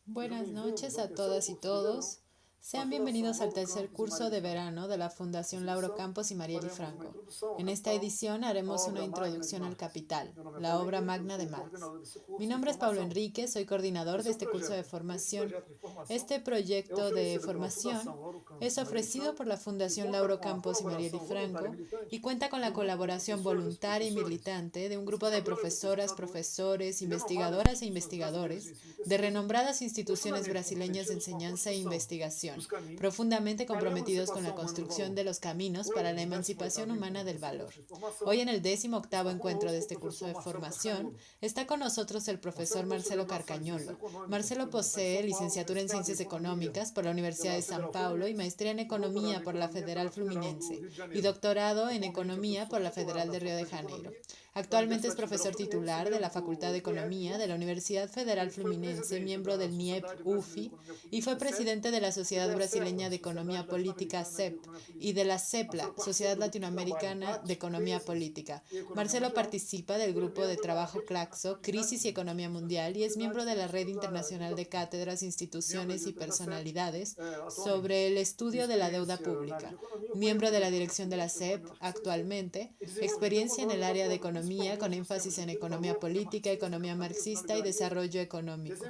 Buenas noches a todas y todos. Sean bienvenidos al tercer curso de verano de la Fundación Lauro Campos y Marielle Franco. En esta edición haremos una introducción al Capital, la obra magna de Marx. Mi nombre es Pablo Enrique, soy coordinador de este curso de formación. Este proyecto de formación es ofrecido por la Fundación Lauro Campos y Marielle Franco y cuenta con la colaboración voluntaria y militante de un grupo de profesoras, profesores, investigadoras e investigadores de renombradas instituciones brasileñas de enseñanza e investigación, profundamente comprometidos con la construcción de los caminos para la emancipación humana del valor. Hoy, en el 18º encuentro de este curso de formación, está con nosotros el profesor Marcelo Carcañolo. Marcelo posee licenciatura en Ciencias Económicas por la Universidad de São Paulo y maestría en Economía por la Federal Fluminense y doctorado en Economía por la Federal de Río de Janeiro. Actualmente es profesor titular de la Facultad de Economía de la Universidad Federal Fluminense, miembro del MIEP-UFI, y fue presidente de la Sociedad Brasileña de Economía Política, SEP, y de la CEPLA, Sociedad Latinoamericana de Economía Política. Marcelo participa del grupo de trabajo Claxo, Crisis y Economía Mundial, y es miembro de la Red Internacional de Cátedras, Instituciones y Personalidades sobre el estudio de la deuda pública. Miembro de la dirección de la CEP, actualmente, experiencia en el área de economía con énfasis en economía política, economía marxista y desarrollo económico.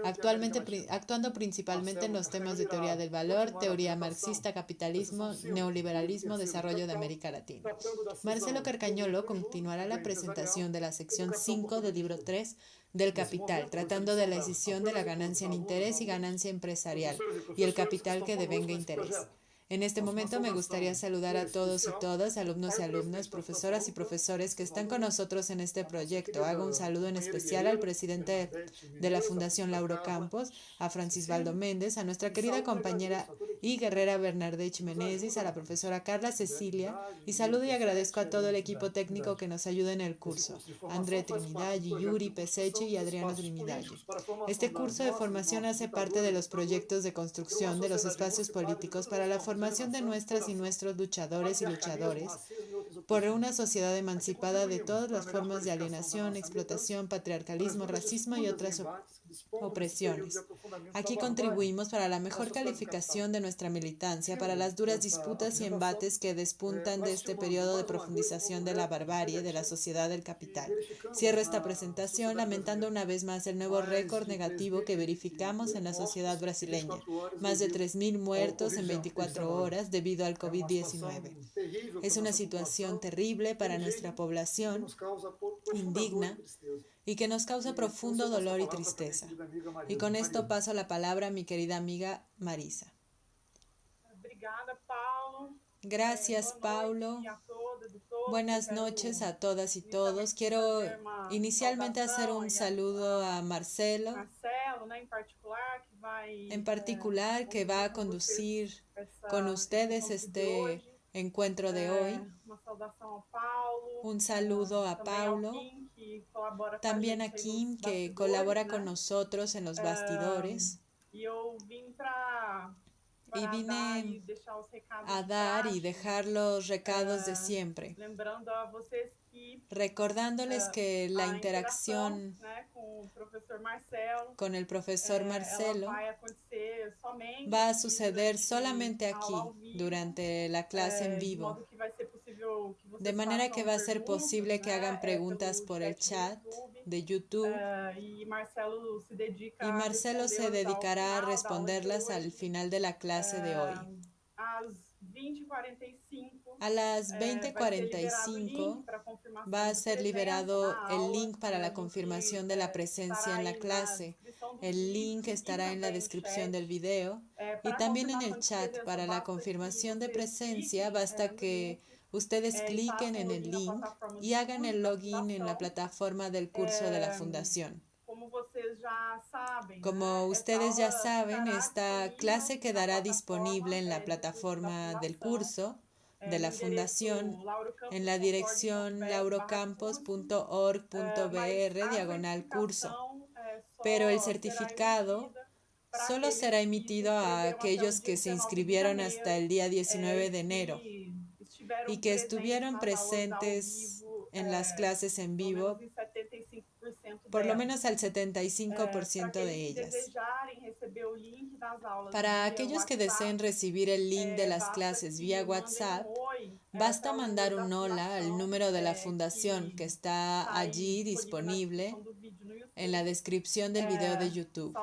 Actualmente actuando principalmente en los temas de teoría del valor, teoría marxista, capitalismo, neoliberalismo, desarrollo de América Latina. Marcelo Carcañolo continuará la presentación de la sección 5 del libro 3 del Capital, tratando de la decisión de la ganancia en interés y ganancia empresarial, y el capital que devenga interés. En este momento me gustaría saludar a todos y todas, alumnos y alumnas, profesoras y profesores que están con nosotros en este proyecto. Hago un saludo en especial al presidente de la Fundación Lauro Campos, a Francisbaldo Méndez, a nuestra querida compañera y guerrera Bernardech Menezes, a la profesora Carla Cecilia, y saludo y agradezco a todo el equipo técnico que nos ayuda en el curso, André Trinidaggi, Yuri Peseche y Adriano Trinidaggi. Este curso de formación hace parte de los proyectos de construcción de los espacios políticos para la formación de nuestras y nuestros luchadores y luchadores por una sociedad emancipada de todas las formas de alienación, explotación, patriarcalismo, racismo y otras opresiones. Aquí contribuimos para la mejor calificación de nuestra militancia, para las duras disputas y embates que despuntan de este periodo de profundización de la barbarie de la sociedad del capital. Cierro esta presentación lamentando una vez más el nuevo récord negativo que verificamos en la sociedad brasileña. Más de 3.000 muertos en 24 horas debido al COVID-19. Es una situación terrible para nuestra población, indigna, y que nos causa profundo dolor y tristeza. Y con esto paso la palabra a mi querida amiga Marisa. Gracias, Paulo. Buenas noches a todas y todos. Quiero inicialmente hacer un saludo a Marcelo, en particular, que va a conducir con ustedes este encuentro de hoy. Un saludo a Paulo, también a Kim, que colabora con nosotros en los bastidores. Y vine a dar y dejar los recados de siempre, recordándoles que la interacción con el profesor Marcelo va a suceder solamente aquí, durante la clase en vivo, de manera que va a ser posible que hagan preguntas por el chat de YouTube, y Marcelo se dedicará a responderlas al final de la clase de hoy. A las 20:45 va a ser liberado el link para la confirmación de la presencia en la clase. El link estará en la descripción del video y también en el chat. Para la confirmación de presencia basta que ustedes cliquen en el link y hagan el login en la plataforma del curso de la Fundación. Como ustedes ya saben, esta clase quedará disponible en la plataforma del curso de la Fundación en la dirección laurocampos.org.br/curso. Pero el certificado solo será emitido a aquellos que se inscribieron hasta el día 19 de enero y que estuvieron presentes en las clases en vivo por lo menos al 75% de ellas. Para aquellos que deseen recibir el link de las clases vía WhatsApp, basta mandar un hola al número de la fundación que está allí disponible en la descripción del video de YouTube.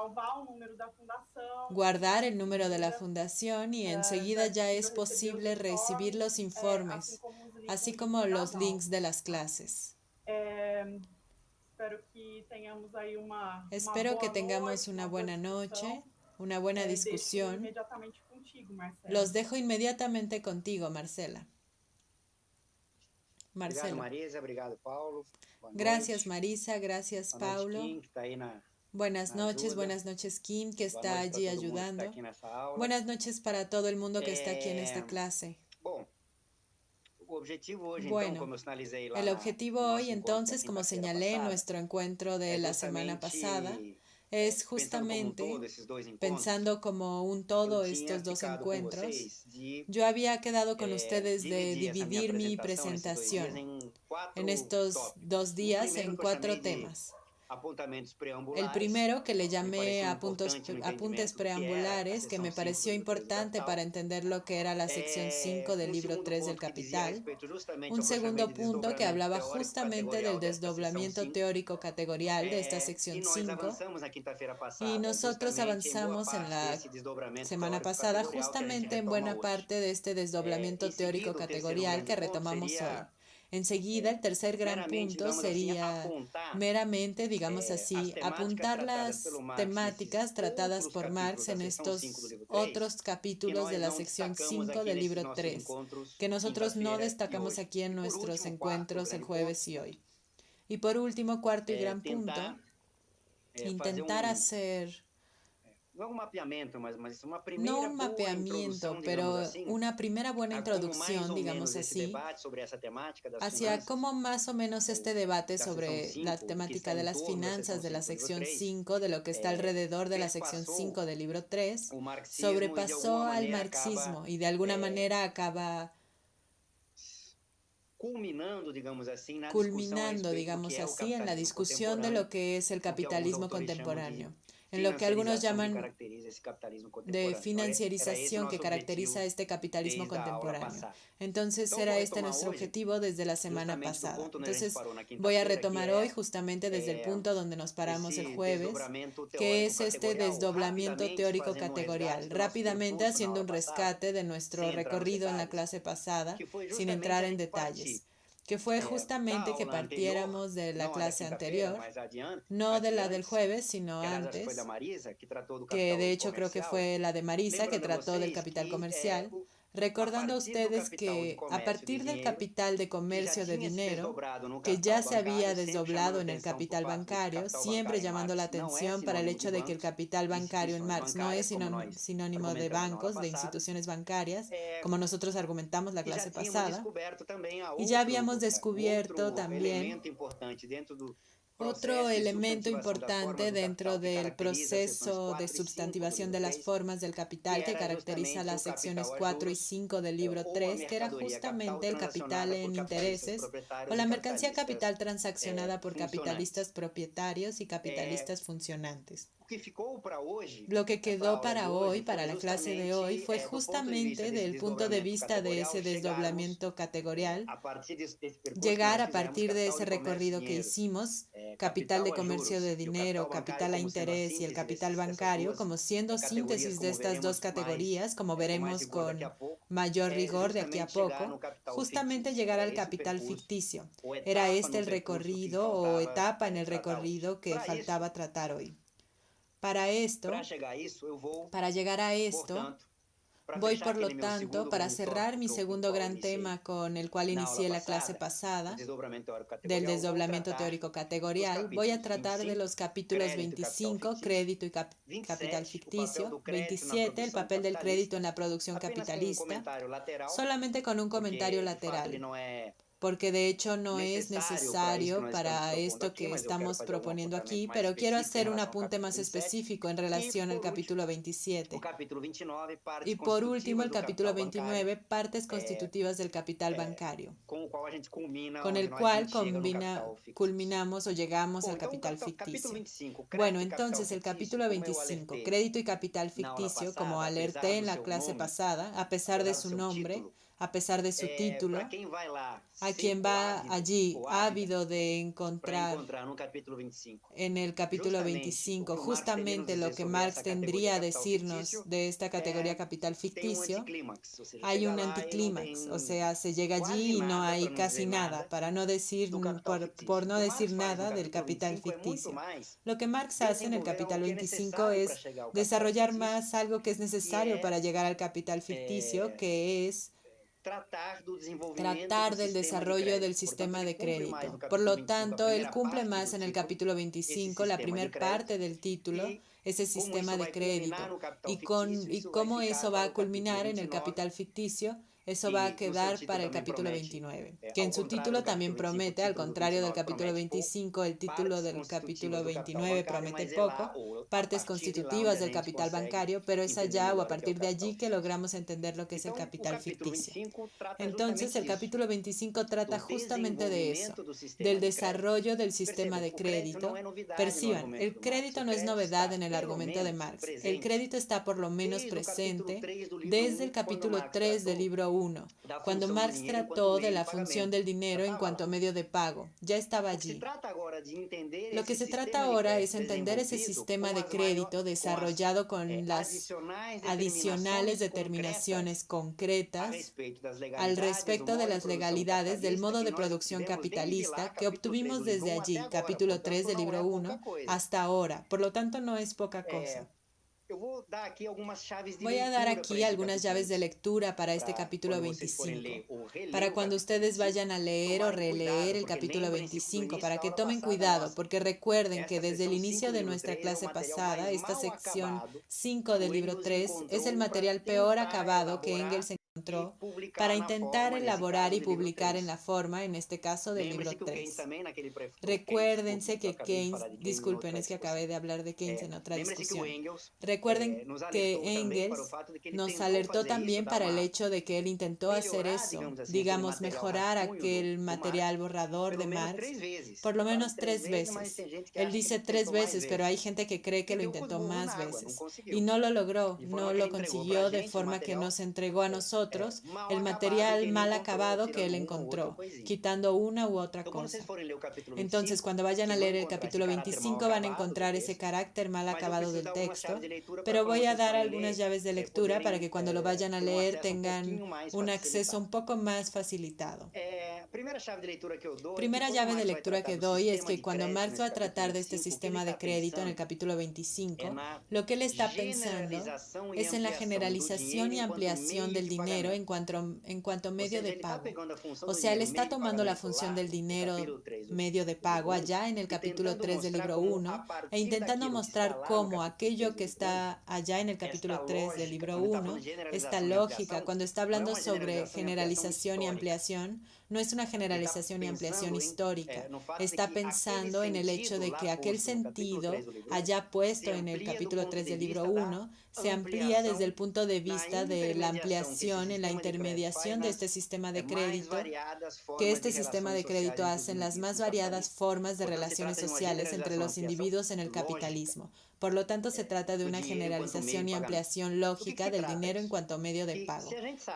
Guardar el número de la fundación y enseguida ya es posible recibir los informes, así como los links de las clases. Espero que tengamos una buena noche, una buena discusión. Los dejo inmediatamente contigo, Marcela. Obrigado, Marisa. Obrigado, Paulo. Gracias, Marisa. Gracias, Paulo. Buenas noches, Kim, que está allí ayudando. Buenas noches para todo el mundo que está aquí en esta clase. Bueno, el objetivo hoy, entonces, como señalé en nuestro encuentro de la semana pasada, es justamente pensando como un todo estos dos encuentros. Yo había quedado con ustedes de dividir mi presentación en estos 2 días en 4 temas. El primero, que le llamé apuntes preambulares, que me pareció importante para entender lo que era la sección 5 del libro 3 del Capital. Un segundo punto que hablaba justamente del desdoblamiento teórico categorial de esta sección 5. Y nosotros avanzamos en la semana pasada justamente en buena parte de este desdoblamiento teórico categorial que retomamos hoy. Enseguida, el tercer gran punto sería meramente, digamos así, apuntar las temáticas tratadas por Marx en estos otros capítulos de la sección 5 del libro 3, que nosotros no destacamos aquí en nuestros encuentros el jueves y hoy. Y por último, cuarto y gran punto, intentar hacer... No un mapeamiento, pero una primera buena introducción, digamos así, hacia cómo más o menos este debate sobre la temática de las finanzas de la sección 5, de lo que está alrededor de la sección 5 del libro 3, sobrepasó al marxismo y de alguna manera acaba culminando, digamos así, en la discusión de lo que es el capitalismo contemporáneo, en lo que algunos llaman de financiarización que caracteriza este capitalismo contemporáneo. Entonces era este nuestro objetivo desde la semana pasada. Entonces voy a retomar hoy justamente desde el punto donde nos paramos el jueves, que es este desdoblamiento teórico categorial, rápidamente haciendo un rescate de nuestro recorrido en la clase pasada, sin entrar en detalles, que fue justamente que partiéramos de la clase anterior, no de la del jueves, sino antes, que de hecho creo que fue la de Marisa, que trató del capital comercial, recordando a ustedes que a partir del capital de comercio de dinero, que ya se había desdoblado en el capital bancario, siempre llamando la atención para el hecho de que el capital bancario en Marx no es sinónimo de bancos, de instituciones bancarias, como nosotros argumentamos la clase pasada, y ya habíamos descubierto también otro elemento importante dentro del proceso de substantivación de las formas del capital que caracteriza las secciones 4 y 5 del libro 3, que era justamente el capital en intereses o la mercancía capital transaccionada por capitalistas propietarios y capitalistas funcionantes. Lo que quedó para hoy, para la clase de hoy, fue justamente del punto de vista de ese desdoblamiento categorial, llegar a partir de ese recorrido que hicimos, capital de comercio de dinero, capital a interés y el capital bancario, como siendo síntesis de estas dos categorías, como veremos con mayor rigor de aquí a poco, justamente llegar al capital ficticio. Era este el recorrido o etapa en el recorrido que faltaba tratar hoy. Para llegar a esto, voy por lo tanto, para cerrar mi segundo gran tema con el cual inicié la clase pasada, del desdoblamiento teórico categorial, voy a tratar de los capítulos 25, crédito y capital ficticio, 27, el papel del crédito en la producción capitalista, solamente con un comentario lateral. porque de hecho no es necesario para esto que estamos proponiendo aquí, pero quiero hacer un apunte más específico en relación al capítulo 27. Y por último, el capítulo 29, partes constitutivas del capital bancario, con el cual culminamos o llegamos al capital ficticio. Bueno, entonces el capítulo 25, crédito y capital ficticio, como alerté en la clase pasada, a pesar de su nombre, a pesar de su título, a quien va allí ávido de encontrar en el capítulo 25 justamente lo que Marx tendría a decirnos de esta categoría capital ficticio, hay un anticlímax, o sea, se llega allí y no hay casi nada, para no decir, por no decir nada del capital ficticio. Lo que Marx hace en el capital 25 es desarrollar más algo que es necesario para llegar al capital ficticio, que es tratar del desarrollo del sistema de crédito. Por lo tanto, él cumple más en el capítulo 25, la primera parte del título, ese sistema de crédito, y cómo eso va a culminar en el capital ficticio. Eso va a quedar para el capítulo 29, que en su título también promete, al contrario del capítulo 25, el título del capítulo 29 promete poco, partes constitutivas del capital bancario, pero es allá o a partir de allí que logramos entender lo que es el capital ficticio. Entonces, el capítulo 25 trata justamente de eso, del desarrollo del sistema de crédito. Perciban, el crédito no es novedad en el argumento de Marx. El crédito está por lo menos presente desde el capítulo 3 del libro 1, cuando Marx trató de la función del dinero en cuanto medio de pago. Ya estaba allí. Lo que se trata ahora es entender ese sistema de crédito desarrollado con las adicionales determinaciones concretas al respecto de las legalidades del modo de producción capitalista que obtuvimos desde allí, capítulo 3 del libro 1, hasta ahora. Por lo tanto, no es poca cosa. Voy a dar aquí algunas llaves de lectura para este capítulo 25, para cuando ustedes vayan a leer o releer el capítulo 25, para que tomen cuidado, porque recuerden que desde el inicio de nuestra clase pasada, esta sección 5 del libro 3 es el material peor acabado que Engels encontró para intentar elaborar y publicar en la forma, en este caso, del libro 3. Recuérdense que Keynes, disculpen, es que acabé de hablar de Keynes en otra discusión. Recuerden que Engels nos alertó también para el hecho de que él intentó hacer eso, digamos, mejorar aquel material borrador de Marx por lo menos 3 veces. Él dice 3 veces, pero hay gente que cree que lo intentó más veces y no lo logró, no lo consiguió, de forma que nos entregó a nosotros el material mal acabado que él encontró, quitando una u otra cosa. Entonces, cuando vayan a leer el capítulo 25 van a encontrar ese carácter mal acabado del texto, pero voy a dar algunas llaves de lectura para que cuando lo vayan a leer tengan un acceso un poco más facilitado. Primera llave de lectura que doy es que cuando Marx va a tratar de este sistema de crédito en el capítulo 25, lo que él está pensando es en la generalización y ampliación del dinero en cuanto medio de pago. O sea, él está tomando la función del dinero medio de pago allá en el capítulo 3 del libro 1 e intentando mostrar cómo aquello que está allá en el capítulo 3 del libro 1, esta lógica, cuando está hablando sobre generalización y ampliación, no es una generalización y ampliación histórica. Está pensando en el hecho de que aquel sentido allá puesto en el capítulo 3 del libro 1 se amplía desde el punto de vista de la ampliación en la intermediación de este sistema de crédito, que este sistema de crédito hace en las más variadas formas de relaciones sociales entre los individuos en el capitalismo. Por lo tanto, se trata de una generalización y ampliación lógica del dinero en cuanto medio de pago.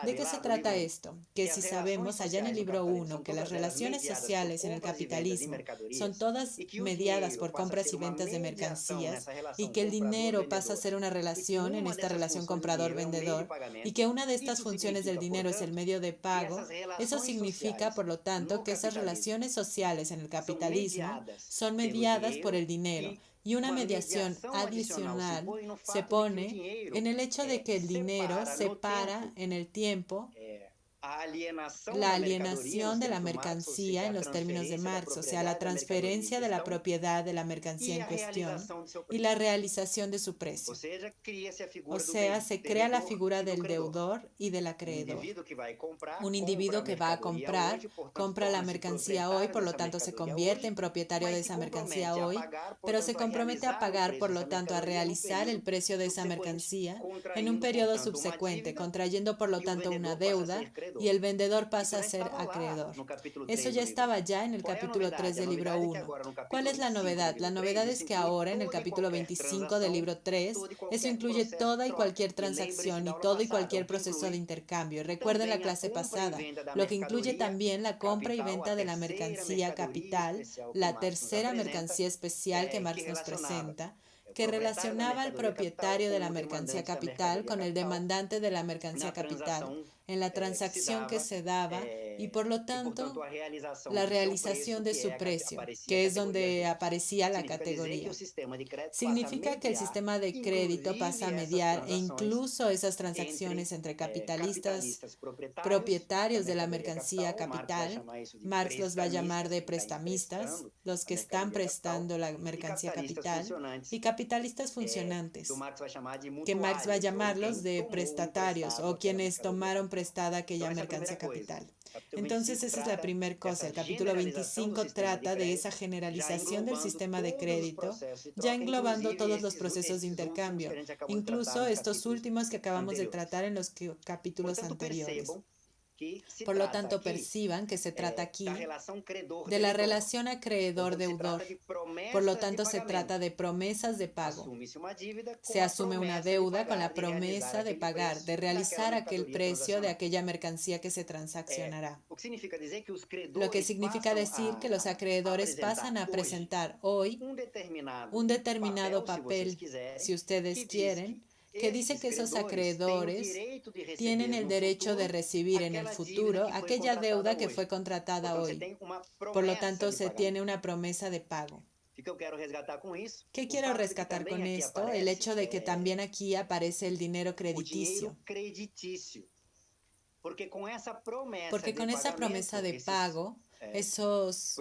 ¿De qué se trata esto? Que si sabemos allá en el libro 1 que las relaciones sociales en el capitalismo son todas mediadas por compras y ventas de mercancías y que el dinero pasa a ser una relación en esta relación comprador-vendedor y que una de estas funciones del dinero es el medio de pago, eso significa, por lo tanto, que esas relaciones sociales en el capitalismo son mediadas por el dinero. Y una mediación adicional se pone en el hecho de que el dinero se para en el tiempo la alienación de la mercancía en los términos de Marx, o sea, la transferencia de la propiedad de la mercancía en cuestión y la realización de su precio. O sea, se crea la figura del deudor y del acreedor. Un individuo que va a comprar, compra la mercancía hoy, por lo tanto se convierte en propietario de esa mercancía hoy, pero se compromete a pagar, por lo tanto, a realizar el precio de esa mercancía en un periodo subsecuente, contrayendo, por lo tanto, una deuda, y el vendedor pasa a ser acreedor. Eso ya estaba ya en el capítulo 3 del libro 1. ¿Cuál es la novedad? La novedad es que ahora, en el capítulo 25 del libro 3, eso incluye toda y cualquier transacción y todo y cualquier proceso de intercambio. Recuerden la clase pasada, lo que incluye también la compra y venta de la mercancía capital, la tercera mercancía especial que Marx nos presenta, que relacionaba al propietario de la mercancía capital con el demandante de la mercancía capital en la transacción que se daba y, por lo tanto, la realización de su precio, que es donde aparecía la categoría. Significa que el sistema de crédito pasa a mediar e incluso esas transacciones entre capitalistas propietarios de la mercancía capital, Marx los va a llamar de prestamistas, los que están prestando la mercancía capital, y capitalistas funcionantes, que Marx va a llamarlos de prestatarios o quienes tomaron prestada aquella mercancía capital. Entonces esa es la primera cosa. El capítulo 25 trata de esa generalización del sistema de crédito, ya englobando todos los procesos de intercambio, incluso estos últimos que acabamos de tratar en los capítulos anteriores. Por lo tanto, perciban que se trata aquí de la relación acreedor-deudor. Por lo tanto, se trata de promesas de pago. Se asume una deuda con la promesa de pagar, de realizar aquel precio de aquella mercancía que se transaccionará. Lo que significa decir que los acreedores pasan a presentar hoy un determinado papel, si ustedes quieren, que dice que esos acreedores tienen el derecho de recibir en el futuro aquella deuda que fue contratada hoy. Por lo tanto, se tiene una promesa de pago. ¿Qué quiero rescatar con esto? El hecho de que también aquí aparece el dinero crediticio. Porque con esa promesa de pago, esos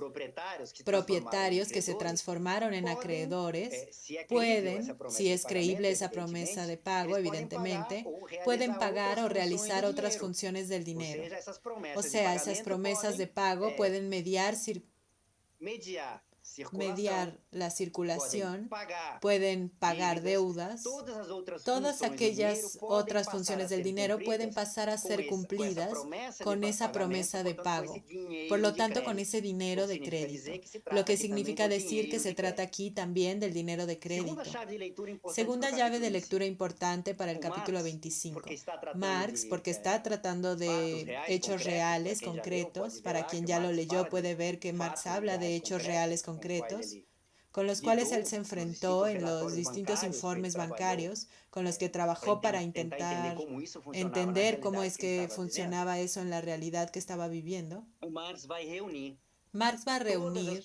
propietarios que se transformaron en acreedores pueden, si es creíble esa promesa de pago, evidentemente, pueden pagar o realizar otras funciones del dinero. O sea, esas promesas de pago pueden mediar la circulación, pueden pagar deudas, todas aquellas otras funciones del dinero pueden pasar a ser cumplidas con esa promesa de pago, por lo tanto con ese dinero de crédito, lo que significa decir que se trata aquí también del dinero de crédito. Segunda llave de lectura importante para el capítulo 25. Marx, porque está tratando de hechos reales, concretos, para quien ya lo leyó puede ver que Marx habla de hechos reales concretos, con los cuales él se enfrentó en los distintos informes bancarios, con los que trabajó para intentar entender cómo es que funcionaba eso en la realidad que estaba viviendo. Marx va a reunir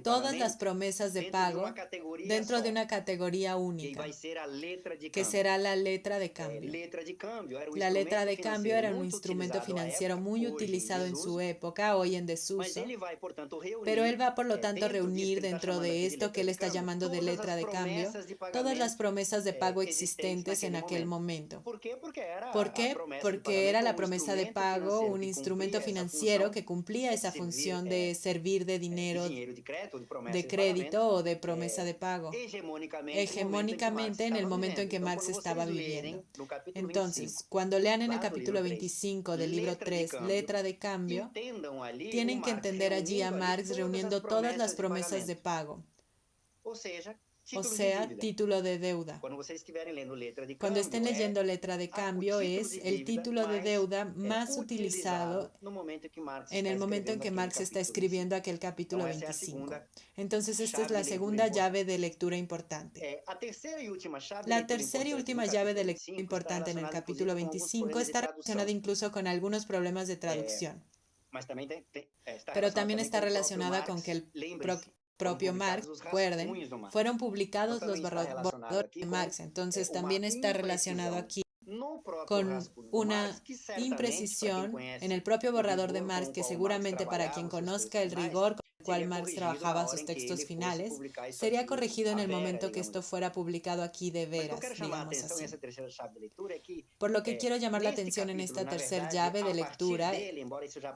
todas las promesas de pago dentro de una categoría única, que será la letra de cambio. La letra de cambio era un instrumento financiero muy utilizado en su época, hoy en desuso, pero él va por lo tanto a reunir dentro de esto que él está llamando de letra de cambio todas las promesas de pago existentes en aquel momento. ¿Por qué? Porque era la promesa de pago un instrumento financiero que cumplía esa función de servir de dinero de crédito o de promesa de pago hegemónicamente en el momento en que Marx estaba viviendo. Entonces, cuando lean en el capítulo 25 del libro 3, letra de cambio, tienen que entender allí a Marx reuniendo todas las promesas de pago, o sea, título de deuda. Cuando estén leyendo letra de cambio es el título de deuda más utilizado en el momento en que Marx está escribiendo aquel capítulo 25. Entonces esta es la segunda llave de lectura importante. La tercera y última llave de lectura importante en el capítulo 25 está relacionada incluso con algunos problemas de traducción. Pero también está relacionada con que el propio Marx, recuerden, fueron publicados los borradores de Marx, entonces también está relacionado aquí con una imprecisión en el propio borrador de Marx, que seguramente para quien conozca el rigor con el cual Marx trabajaba sus textos finales, sería corregido en el momento que esto fuera publicado aquí de veras, digamos así. Por lo que quiero llamar la atención en esta tercera llave de lectura,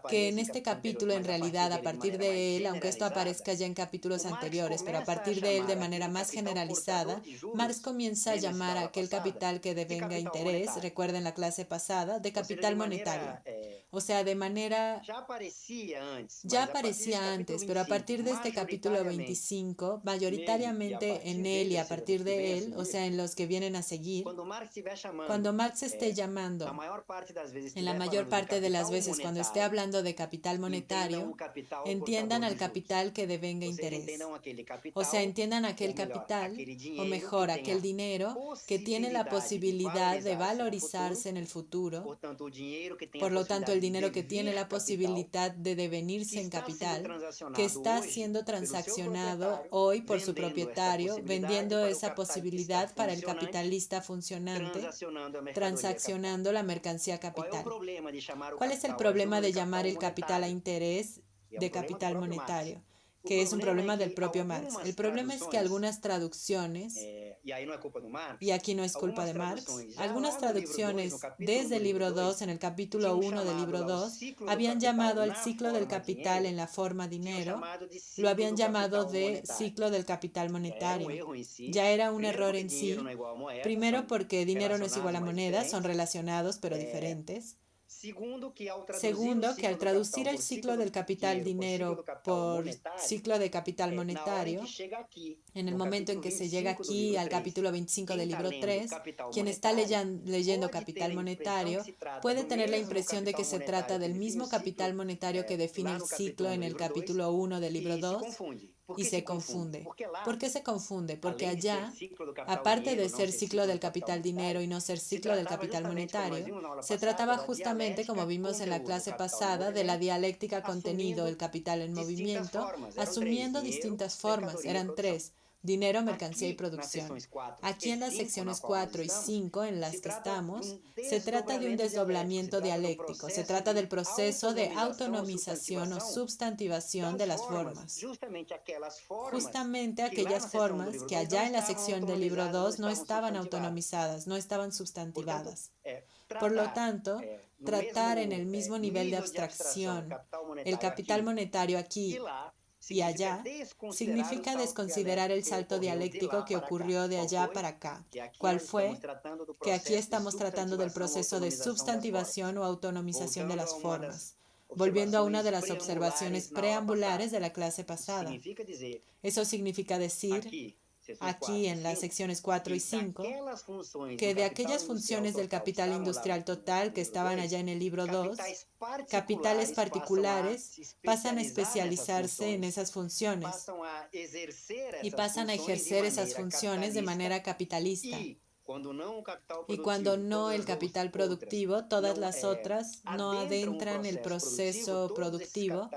que en este capítulo en realidad a partir de él, aunque esto aparezca ya en capítulos anteriores, pero a partir de él de manera más generalizada, Marx comienza a llamar a aquel capital que devenga interés, recuerden la clase pasada, de capital monetario. O sea, de manera... Ya aparecía antes, pero a partir de este capítulo 25, mayoritariamente en él y a partir de él, o sea, en los que vienen a seguir, cuando Marx esté llamando, en la mayor parte de las veces cuando esté hablando de capital monetario, entiendan al capital que devenga interés. O sea, entiendan aquel capital, o mejor, aquel dinero que tiene la posibilidad de valorizarse en el futuro. Por lo tanto, el dinero que tiene la posibilidad de devenirse en capital, que está siendo transaccionado hoy por su propietario, vendiendo esa posibilidad para el capitalista funcionante, transaccionando la mercancía capital. ¿Cuál es el problema de llamar el capital a interés de capital monetario? Que es un problema del propio Marx. El problema es que algunas traducciones, y aquí no es culpa de Marx, algunas traducciones desde el libro 2, en el capítulo 1 del libro 2, habían llamado al ciclo del capital en la forma dinero, lo habían llamado de ciclo del capital monetario. Ya era un error en sí, primero porque dinero no es igual a moneda, son relacionados pero diferentes. Segundo, que al traducir el ciclo del capital dinero por ciclo de capital monetario, en el momento en que se llega aquí al capítulo 25 del libro 3, quien está leyendo capital monetario puede tener la impresión de que se trata del mismo capital monetario que define el ciclo en el capítulo 1 del libro 2 y se confunde. ¿Por qué se confunde? Porque allá, aparte de ser ciclo del capital dinero y no ser ciclo del capital monetario, se trataba justamente, como vimos en la clase pasada, de la dialéctica contenido, el capital en movimiento, asumiendo distintas formas, eran tres: dinero, mercancía y producción. Aquí en las secciones 4 y 5 en las que estamos, se trata de un desdoblamiento dialéctico, se trata del proceso de autonomización o substantivación de las formas. Justamente aquellas formas que allá en la sección del libro 2 no estaban autonomizadas, no estaban substantivadas. Por lo tanto, tratar en el mismo nivel de abstracción el capital monetario aquí y allá significa desconsiderar el salto dialéctico que ocurrió de allá para acá. ¿Cuál fue? Que aquí estamos tratando del proceso de substantivación o autonomización de las formas, volviendo a una de las observaciones preambulares de la clase pasada. Eso significa decir, aquí en las secciones 4 y 5, que de aquellas funciones del capital industrial total que estaban allá en el libro 2, capitales particulares pasan a especializarse en esas funciones y pasan a ejercer esas funciones de manera capitalista. Y cuando no el capital productivo, todas las otras no adentran el proceso productivo,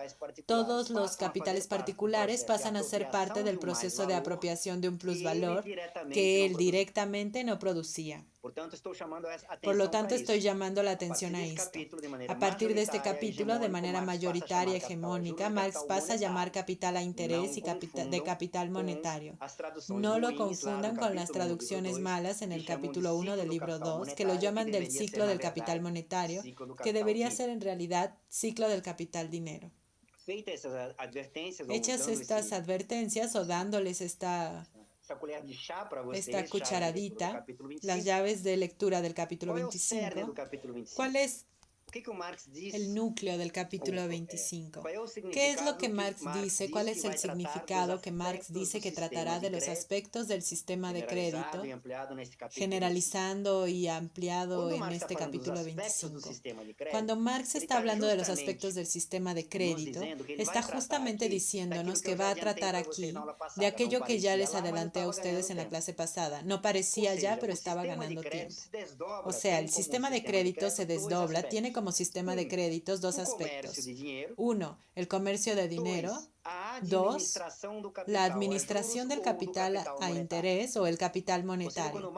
todos los capitales particulares pasan a ser parte del proceso de apropiación de un plusvalor que él directamente no producía. Por lo tanto, estoy llamando la atención a esto. A partir de este capítulo, de manera mayoritaria hegemónica, Marx pasa a llamar capital a interés y de capital monetario. No lo confundan con las traducciones malas en el capítulo 1 del libro 2, que lo llaman del ciclo del capital monetario, que debería ser en realidad ciclo del capital dinero. Hechas estas advertencias o dándoles esta cucharadita, las llaves de lectura del capítulo 25, ¿cuál es el núcleo del capítulo 25? ¿Qué es lo que Marx dice? ¿Cuál es el significado que Marx dice que tratará de los aspectos del sistema de crédito, generalizando y ampliado en este capítulo 25? Cuando Marx está hablando de los aspectos del sistema de crédito, está justamente diciéndonos que va a tratar aquí de aquello que ya les adelanté a ustedes en la clase pasada. No parecía ya, pero estaba ganando tiempo. O sea, el sistema de crédito se desdobla, tiene como sistema de créditos dos aspectos. Uno, el comercio de dinero, 2. La administración del capital a interés o el capital monetario.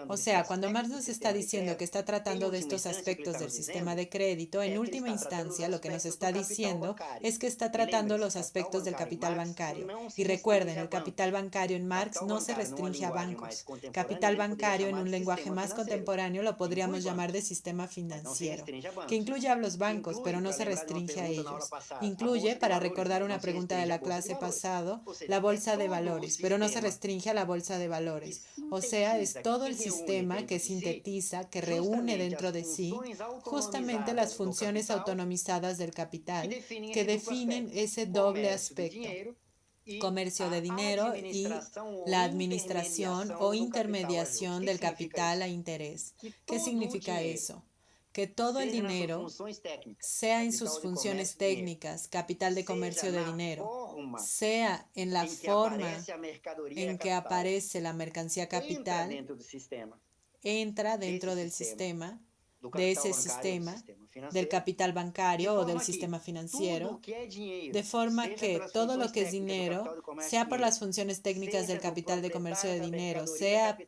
O sea, cuando Marx nos está diciendo que está tratando de estos aspectos del sistema de crédito, en última instancia lo que nos está diciendo es que está tratando los aspectos del capital bancario. Y recuerden, el capital bancario en Marx no se restringe a bancos. Capital bancario en un lenguaje más contemporáneo lo podríamos llamar de sistema financiero, que incluye a los bancos, pero no se restringe a ellos. Incluye, para recordar una pregunta de la clase pasado, la bolsa de valores, pero no se restringe a la bolsa de valores. O sea, es todo el sistema que sintetiza, que reúne dentro de sí justamente las funciones autonomizadas del capital que definen ese doble aspecto: comercio de dinero y la administración o intermediación del capital a interés. ¿Qué significa eso? Que todo el dinero, sea en sus funciones técnicas, capital de comercio de dinero, sea en la forma en que aparece la mercancía capital, entra dentro del sistema, de ese sistema, del capital bancario o del sistema financiero, de forma que todo lo que es dinero, sea por las funciones técnicas del capital de comercio de dinero, sea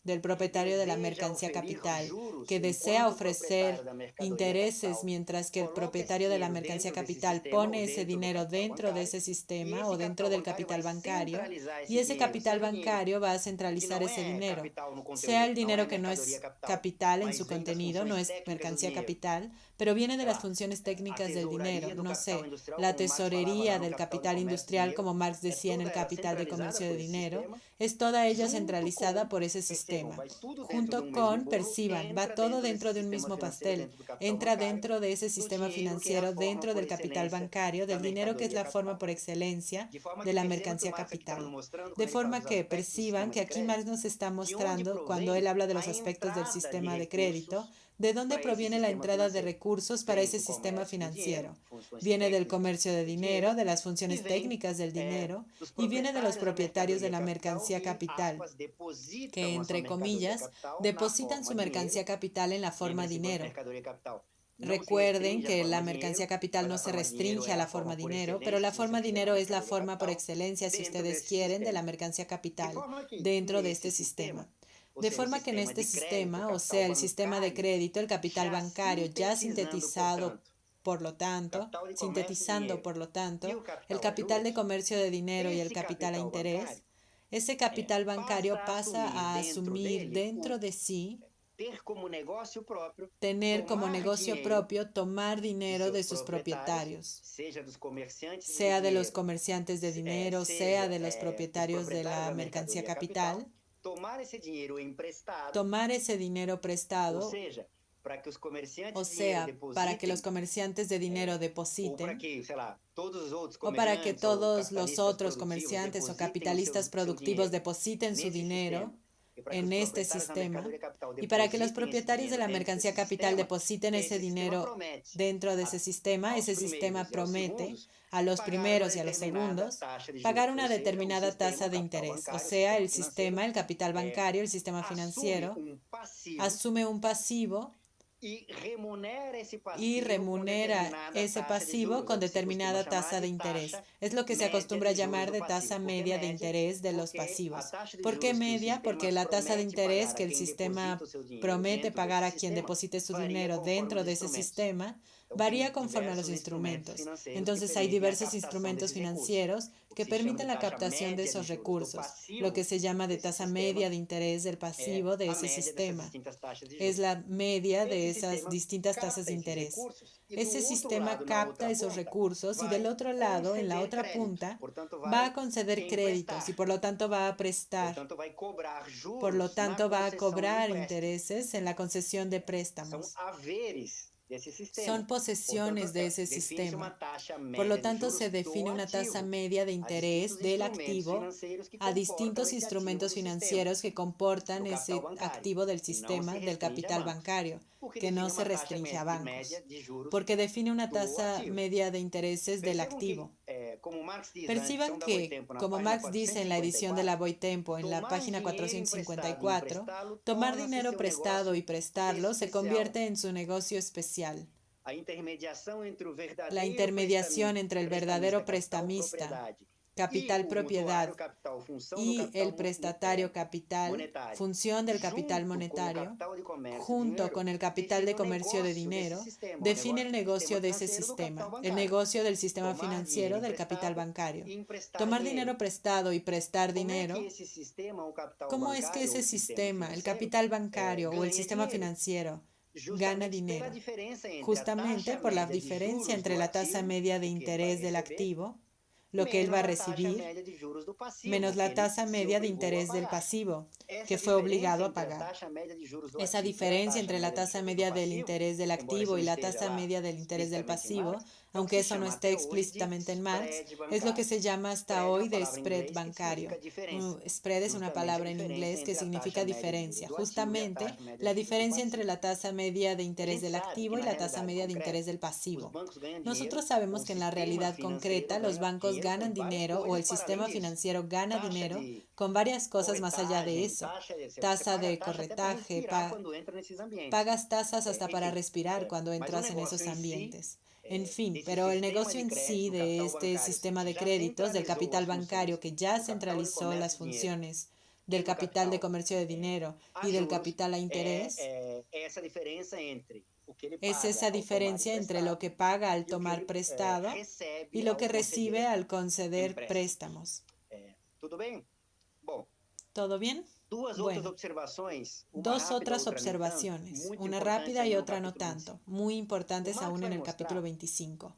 del propietario de la mercancía capital, que desea ofrecer intereses mientras que el propietario de la mercancía capital pone ese dinero dentro de ese sistema o dentro del capital bancario, y ese capital bancario va a centralizar ese dinero, sea el dinero que no es capital en su contenido, no es mercancía capital, pero viene de las funciones técnicas del dinero, no sé, la tesorería del capital industrial, como Marx decía en el Capital de Comercio de Dinero, es toda ella centralizada por ese sistema. Junto con, perciban, va todo dentro de un mismo pastel, entra dentro de ese sistema financiero, dentro del capital bancario, del dinero que es la forma por excelencia de la mercancía capital. De forma que perciban que aquí Marx nos está mostrando, cuando él habla de los aspectos del sistema de crédito, ¿de dónde proviene la entrada de recursos para ese sistema financiero? Viene del comercio de dinero, de las funciones técnicas del dinero, y viene de los propietarios de la mercancía capital, que, entre comillas, depositan su mercancía capital en la forma dinero. Recuerden que la mercancía capital no se restringe a la forma dinero, pero la forma dinero es la forma por excelencia, si ustedes quieren, de la mercancía capital dentro de este sistema. De forma que en este sistema, o sea, el sistema de crédito, el capital bancario ya sintetizando por lo tanto, el capital de comercio de dinero y el capital a interés, ese capital bancario pasa a asumir dentro de sí, tener como negocio propio, tomar dinero de sus propietarios, sea de los comerciantes de dinero, sea de los propietarios de la mercancía capital, tomar ese dinero prestado, o sea, para que los comerciantes de dinero depositen, o para que todos los otros comerciantes o capitalistas productivos depositen su dinero en este sistema, y para que los propietarios de la mercancía capital depositen ese dinero dentro de ese sistema promete a los primeros y a los segundos pagar una determinada tasa de interés. O sea, el sistema, el capital bancario, el sistema financiero, asume un pasivo y remunera ese pasivo con determinada tasa de interés. Es lo que se acostumbra a llamar de tasa media de interés de los pasivos. ¿Por qué media? Porque la tasa de interés que el sistema promete pagar a quien deposite su dinero dentro de ese sistema varía conforme a los instrumentos. Entonces hay diversos instrumentos financieros que permiten la captación de esos recursos, lo que se llama de tasa media de interés del pasivo de ese sistema. Es la media de esas distintas tasas de interés. Ese sistema capta esos recursos y del otro lado, en la otra punta, va a conceder créditos y por lo tanto va a prestar. Por lo tanto va a cobrar intereses en la concesión de préstamos. Son posesiones de ese sistema. Por lo tanto, se define una tasa media de interés del activo a distintos instrumentos financieros que comportan ese activo del sistema del capital bancario, que no se restringe a bancos, porque define una tasa media de intereses del activo. Perciban que, como Marx dice en la edición de la Boitempo, en la página 454, tomar dinero prestado y prestarlo se convierte en su negocio especial. La intermediación entre el verdadero prestamista, capital propiedad, y el prestatario capital, función del capital monetario, junto con el capital de comercio de dinero, define el negocio de ese sistema, el negocio del sistema financiero del capital bancario. Tomar dinero prestado y prestar dinero. ¿Cómo es que ese sistema, el capital bancario o el sistema financiero, gana dinero? Justamente por la diferencia entre la tasa media de interés del activo, lo que él va a recibir, menos la tasa media de interés del pasivo, que fue obligado a pagar. Esa diferencia entre la tasa media del interés del activo y la tasa media del interés del pasivo, aunque eso no esté explícitamente en Marx, es lo que se llama hasta hoy de spread bancario. Spread es una palabra en inglés que significa diferencia, justamente la diferencia entre la tasa media de interés del activo y la tasa media de interés del pasivo. Nosotros sabemos que en la realidad concreta los bancos ganan dinero o el sistema financiero gana dinero con varias cosas más allá de eso. Tasa de corretaje, pagas tasas hasta para respirar cuando entras en esos ambientes. En fin, pero el negocio en sí de este sistema de créditos, del capital bancario que ya centralizó las funciones del capital de comercio de dinero y del capital a interés, es esa diferencia entre lo que paga al tomar prestado y lo que recibe al conceder préstamos. ¿Todo bien? Bueno, dos otras observaciones, una rápida y otra no tanto, muy importantes aún en el capítulo 25.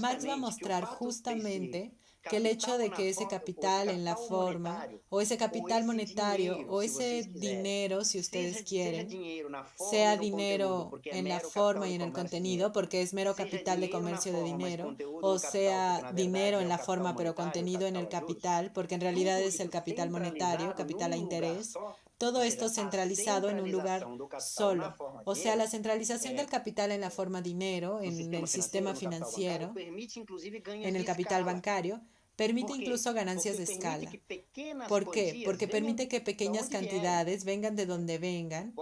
Marx va a mostrar justamente que el hecho de que ese capital en la forma, o ese capital monetario, o ese dinero, si ustedes quieren, sea dinero en la forma y en el contenido, porque es mero capital de comercio de dinero, o sea dinero en la forma pero contenido en el capital, porque en realidad es el capital monetario, capital a interés, todo esto centralizado en un lugar solo. O sea, la centralización del capital en la forma dinero, en el sistema financiero, en el capital bancario, permite incluso ganancias de escala. ¿Por qué? Porque permite que pequeñas cantidades vengan de donde vengan.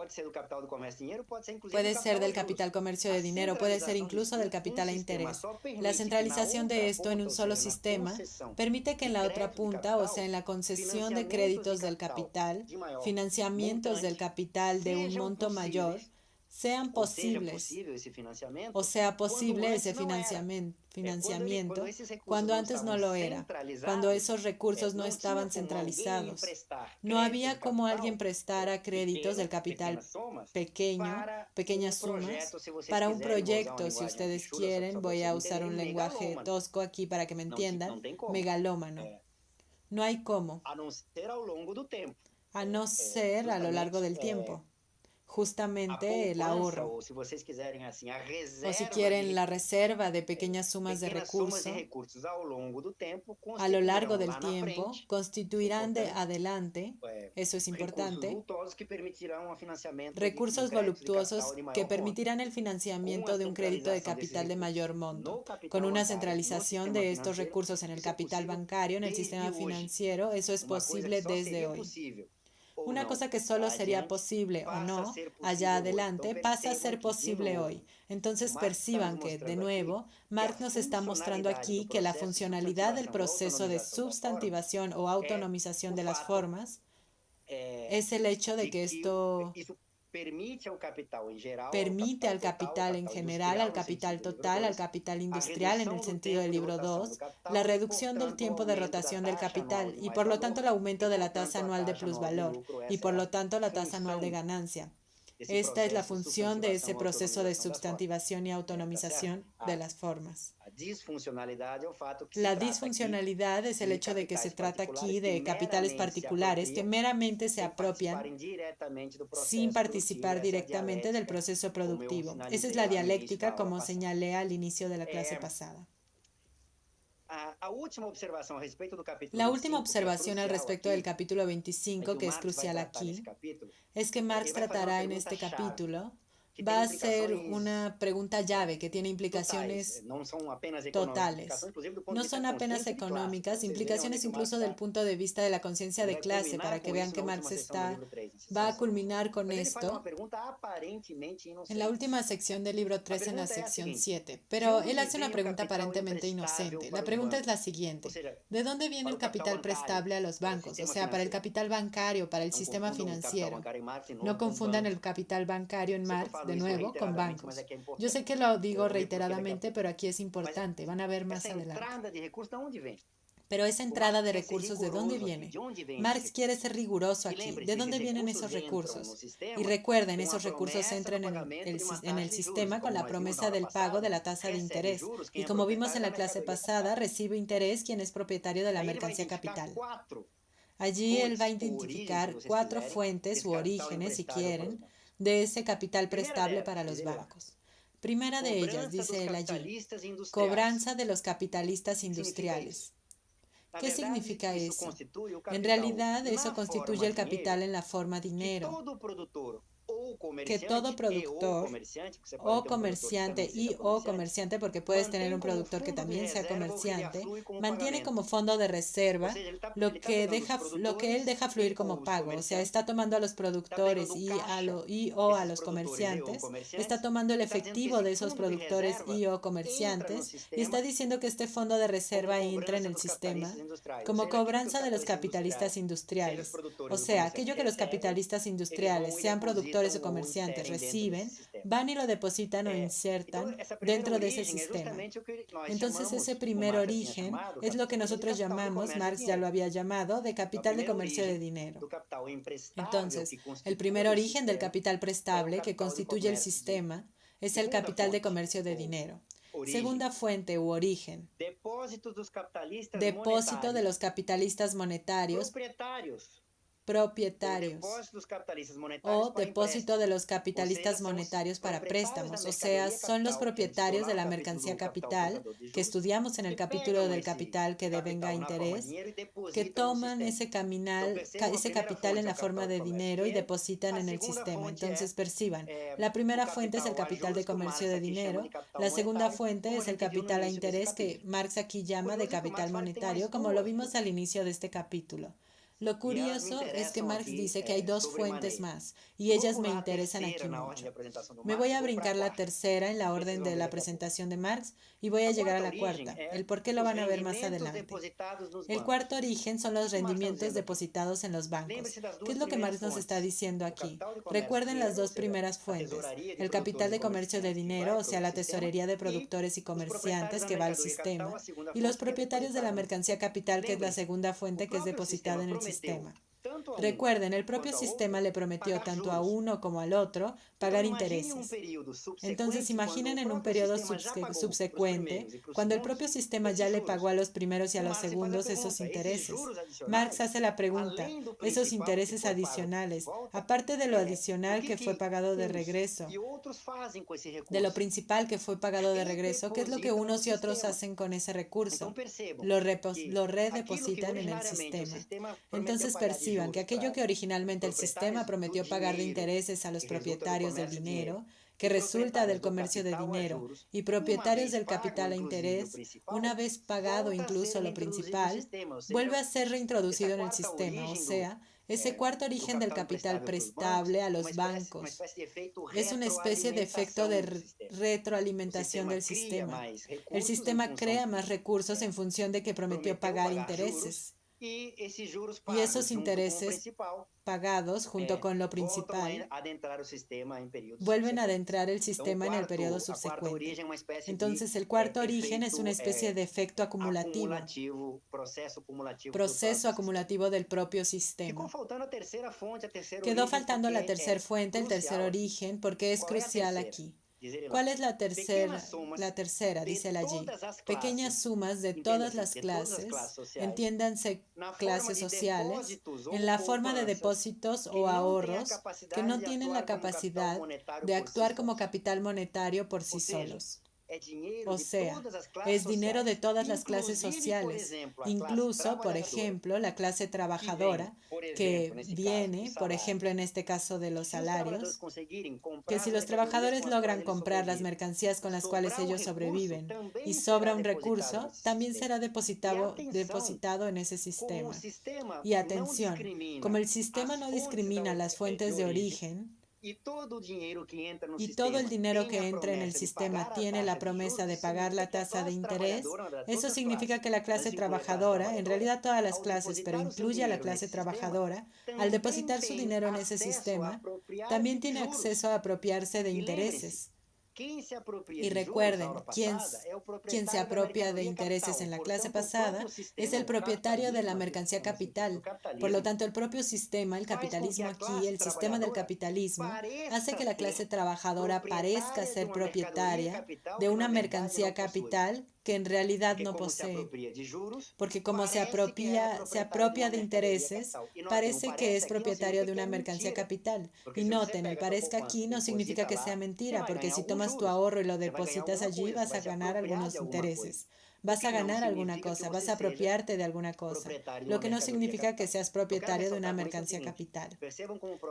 Puede ser del capital comercio de dinero, puede ser incluso del capital a interés. La centralización de esto en un solo sistema permite que en la otra punta, o sea, en la concesión de créditos del capital, financiamientos del capital de un monto mayor, sean posibles, o sea posible ese financiamiento cuando antes no lo era, cuando esos recursos no estaban centralizados. No había como alguien prestara créditos del capital pequeño, pequeñas sumas, para un proyecto, si ustedes quieren, voy a usar un lenguaje tosco aquí para que me entiendan, megalómano. No hay cómo, a no ser a lo largo del tiempo. Justamente el ahorro, o si quieren la reserva de pequeñas sumas de recursos a lo largo del tiempo constituirán de adelante, eso es importante, recursos voluptuosos que permitirán el financiamiento de un crédito de capital de mayor monto. Con una centralización de estos recursos en el capital bancario, en el sistema financiero, eso es posible desde hoy. Una cosa que solo sería posible o no allá adelante pasa a ser posible hoy. Entonces perciban que, de nuevo, Marx nos está mostrando aquí que la funcionalidad del proceso de substantivación o autonomización de las formas es el hecho de que esto permite al capital en general, al capital total, al capital industrial en el sentido del libro 2, la reducción del tiempo de rotación del capital y por lo tanto el aumento de la tasa anual de plusvalor y por lo tanto la tasa anual de ganancia. Esta es la función de ese proceso de substantivación y autonomización de las formas. La disfuncionalidad es el hecho de que se trata aquí de capitales particulares que meramente se apropian sin participar directamente del proceso productivo. Esa es la dialéctica, como señalé al inicio de la clase pasada. La última observación al respecto del capítulo 25, que es crucial aquí, es que Marx tratará en este capítulo va a ser una pregunta llave que tiene implicaciones totales. No son apenas económicas, implicaciones incluso del punto de vista de la conciencia de clase, para que vean que Marx va a culminar con esto en la última sección del libro 3, en la sección 7. Pero él hace una pregunta aparentemente inocente. La pregunta es la siguiente: ¿de dónde viene el capital prestable a los bancos? O sea, para el capital bancario, para el sistema financiero. No confundan el capital bancario en Marx, de nuevo, con bancos. Yo sé que lo digo reiteradamente, pero aquí es importante. Van a ver más adelante. Pero esa entrada de recursos, ¿de dónde viene? Marx quiere ser riguroso aquí. ¿De dónde vienen esos recursos? Y recuerden, esos recursos entran en el sistema con la promesa del pago de la tasa de interés. Y como vimos en la clase pasada, recibe interés quien es propietario de la mercancía capital. Allí él va a identificar 4 fuentes u orígenes, si quieren, de ese capital prestable para los bancos. Primera de ellas, dice él allí, cobranza de los capitalistas industriales. ¿Qué significa eso? En realidad, eso constituye el capital en la forma dinero, que todo productor o comerciante o comerciante, porque puedes tener un productor que también sea comerciante, mantiene como fondo de reserva lo que él deja fluir como pago. O sea, está tomando a los productores o a los comerciantes, está tomando el efectivo de esos productores o comerciantes y está diciendo que este fondo de reserva entra en el sistema como cobranza de los capitalistas industriales. O sea, aquello que los capitalistas industriales, sean productores o comerciantes, reciben, van y lo depositan o insertan dentro de ese sistema. Entonces ese primer origen es lo que nosotros llamamos, Marx ya lo había llamado, de capital de comercio de dinero. Entonces, el primer origen del capital prestable que constituye el sistema es el capital de comercio de dinero. Segunda fuente u origen, depósito de los capitalistas monetarios propietarios o depósito de los capitalistas monetarios para préstamos, o sea, son los propietarios de la mercancía capital que estudiamos en el capítulo del capital que devenga interés, que toman ese capital en la forma de dinero y depositan en el sistema. Entonces perciban, la primera fuente es el capital de comercio de dinero, la segunda fuente es el capital a interés que Marx aquí llama de capital monetario, como lo vimos al inicio de este capítulo. Lo curioso es que Marx dice que hay 2 fuentes más y ellas me interesan aquí mucho. Me voy a brincar la tercera en la orden de la presentación de Marx y voy a llegar a la cuarta. El por qué lo van a ver más adelante. El cuarto origen son los rendimientos depositados en los bancos. ¿Qué es lo que Marx nos está diciendo aquí? Recuerden las 2 primeras fuentes. El capital de comercio de dinero, o sea, la tesorería de productores y comerciantes que va al sistema, y los propietarios de la mercancía capital, que es la segunda fuente que es depositada en el sistema. Recuerden, el propio sistema le prometió tanto a uno como al otro pagar intereses. Entonces imaginen en un periodo subsecuente, cuando el propio sistema ya le pagó a los primeros y a los segundos esos intereses. Marx hace la pregunta, esos intereses adicionales, aparte de lo adicional que fue pagado de regreso, de lo principal que fue pagado de regreso, ¿qué es lo que unos y otros hacen con ese recurso? Lo redepositan en el sistema. Entonces perciban que aquello que originalmente el sistema prometió pagar de intereses a los propietarios del dinero, que resulta del comercio de dinero, y propietarios del capital a interés, una vez pagado incluso lo principal, vuelve a ser reintroducido en el sistema, o sea, ese cuarto origen del capital prestable a los bancos es una especie de efecto de retroalimentación del sistema. El sistema crea más recursos en función de que prometió pagar intereses. Y esos intereses pagados junto con lo principal vuelven a adentrar el sistema en el periodo subsecuente. Entonces el cuarto origen es una especie de efecto acumulativo, proceso acumulativo del propio sistema. Quedó faltando la tercera fuente, el tercer origen, porque es crucial aquí. ¿Cuál es la tercera? La tercera, dice él allí. Pequeñas sumas de todas las clases, entiéndanse clases sociales, en la forma de depósitos o ahorros que no tienen la capacidad de actuar como capital monetario por sí solos. O sea, es dinero de todas las clases sociales, incluso, por ejemplo, la clase trabajadora, que viene, por ejemplo, en este caso de los salarios, que si los trabajadores logran comprar las mercancías con las cuales ellos sobreviven y sobra un recurso, también será depositado en ese sistema. Y atención, como el sistema no discrimina las fuentes de origen, y todo el dinero que entra en el sistema tiene la promesa de pagar la tasa de interés, eso significa que la clase trabajadora, en realidad todas las clases, pero incluye a la clase trabajadora, al depositar su dinero en ese sistema, también tiene acceso a apropiarse de intereses. Y recuerden, quien se apropia de intereses en la clase pasada es el propietario de la mercancía capital. Por lo tanto, el propio sistema, el capitalismo aquí, el sistema del capitalismo, hace que la clase trabajadora parezca ser propietaria de una mercancía capital que en realidad no posee. Porque como se apropia de intereses, parece que es propietario de una mercancía capital. Y noten, el parezca aquí no significa que sea mentira, porque si tomas tu ahorro y lo depositas allí, vas a ganar algunos intereses. Vas a ganar alguna cosa, vas a apropiarte de alguna cosa, lo que no significa que seas propietario de una mercancía capital.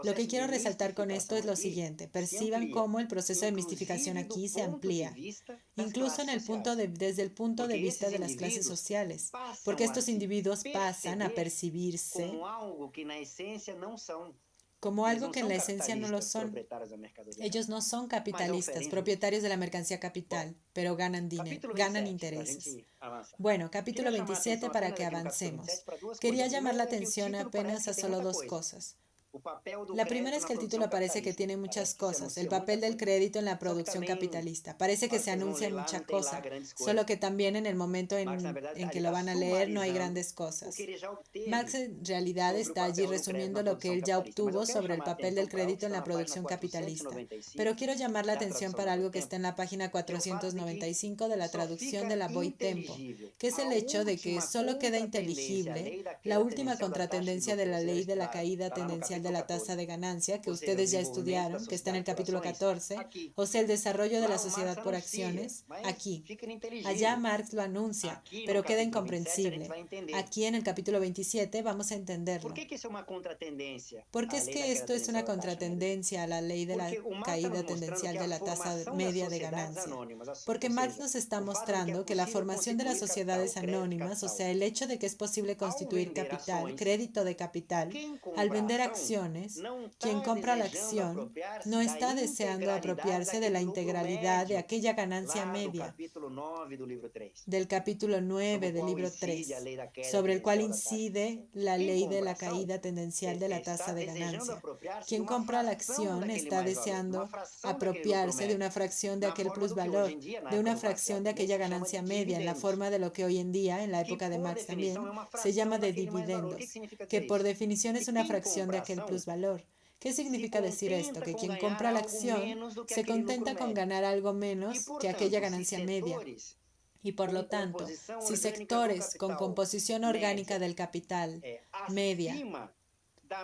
Lo que quiero resaltar con esto es lo siguiente: perciban cómo el proceso de mistificación aquí se amplía, incluso desde el punto de vista de las clases sociales, porque estos individuos pasan a percibirse como algo que en la esencia no lo son. Ellos no son capitalistas, propietarios de la mercancía capital, pero ganan dinero, ganan intereses. Bueno, capítulo 27 para que avancemos. Quería llamar la atención apenas a solo dos cosas. La primera es que el título parece que tiene muchas cosas. El papel del crédito en la producción capitalista. Parece que se anuncia mucha cosa, solo que también en el momento en que lo van a leer no hay grandes cosas. Marx en realidad está allí resumiendo lo que él ya obtuvo sobre el papel del crédito en la producción capitalista. Pero quiero llamar la atención para algo que está en la página 495 de la traducción de la Boy Tempo, que es el hecho de que solo queda inteligible la última contratendencia de la ley de la caída tendencial de la tasa de ganancia que ustedes ya estudiaron, que está en el capítulo 14, o sea, el desarrollo de la sociedad por acciones, aquí. Allá Marx lo anuncia, pero queda incomprensible. Aquí en el capítulo 27 vamos a entenderlo. ¿Por qué es que esto es una contratendencia a la ley de la caída tendencial de la tasa media de ganancia? Porque Marx nos está mostrando que la formación de las sociedades anónimas, o sea, el hecho de que es posible constituir capital, crédito de capital, al vender acciones, quien compra la acción no está deseando apropiarse de la integralidad de aquella ganancia media del capítulo 9 del libro 3, sobre el cual incide la ley de la caída tendencial de la tasa de ganancia. Quien compra la acción está deseando apropiarse de una fracción de aquel plusvalor, de una fracción de aquella ganancia media, en la forma de lo que hoy en día, en la época de Marx también, se llama de dividendos, que por definición es una fracción de aquel plusvalor. ¿Qué significa decir esto? Que quien compra la acción se contenta con ganar algo menos que aquella ganancia media. Y por lo tanto, si sectores con composición orgánica del capital media,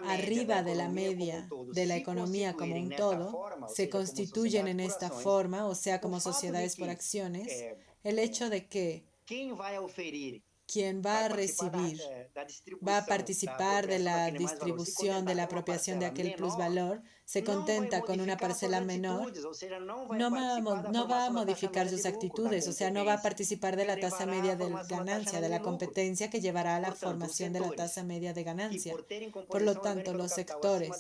arriba de la media de la economía como un todo, se constituyen en esta forma, o sea, como sociedades por acciones, el hecho de que quien va a recibir, va a participar de la distribución, de la apropiación de aquel plusvalor, se contenta con una parcela menor, no va a modificar sus actitudes, o sea, no va a participar de la tasa media de ganancia, de la competencia que llevará a la formación de la tasa media de ganancia. Por lo tanto, los sectores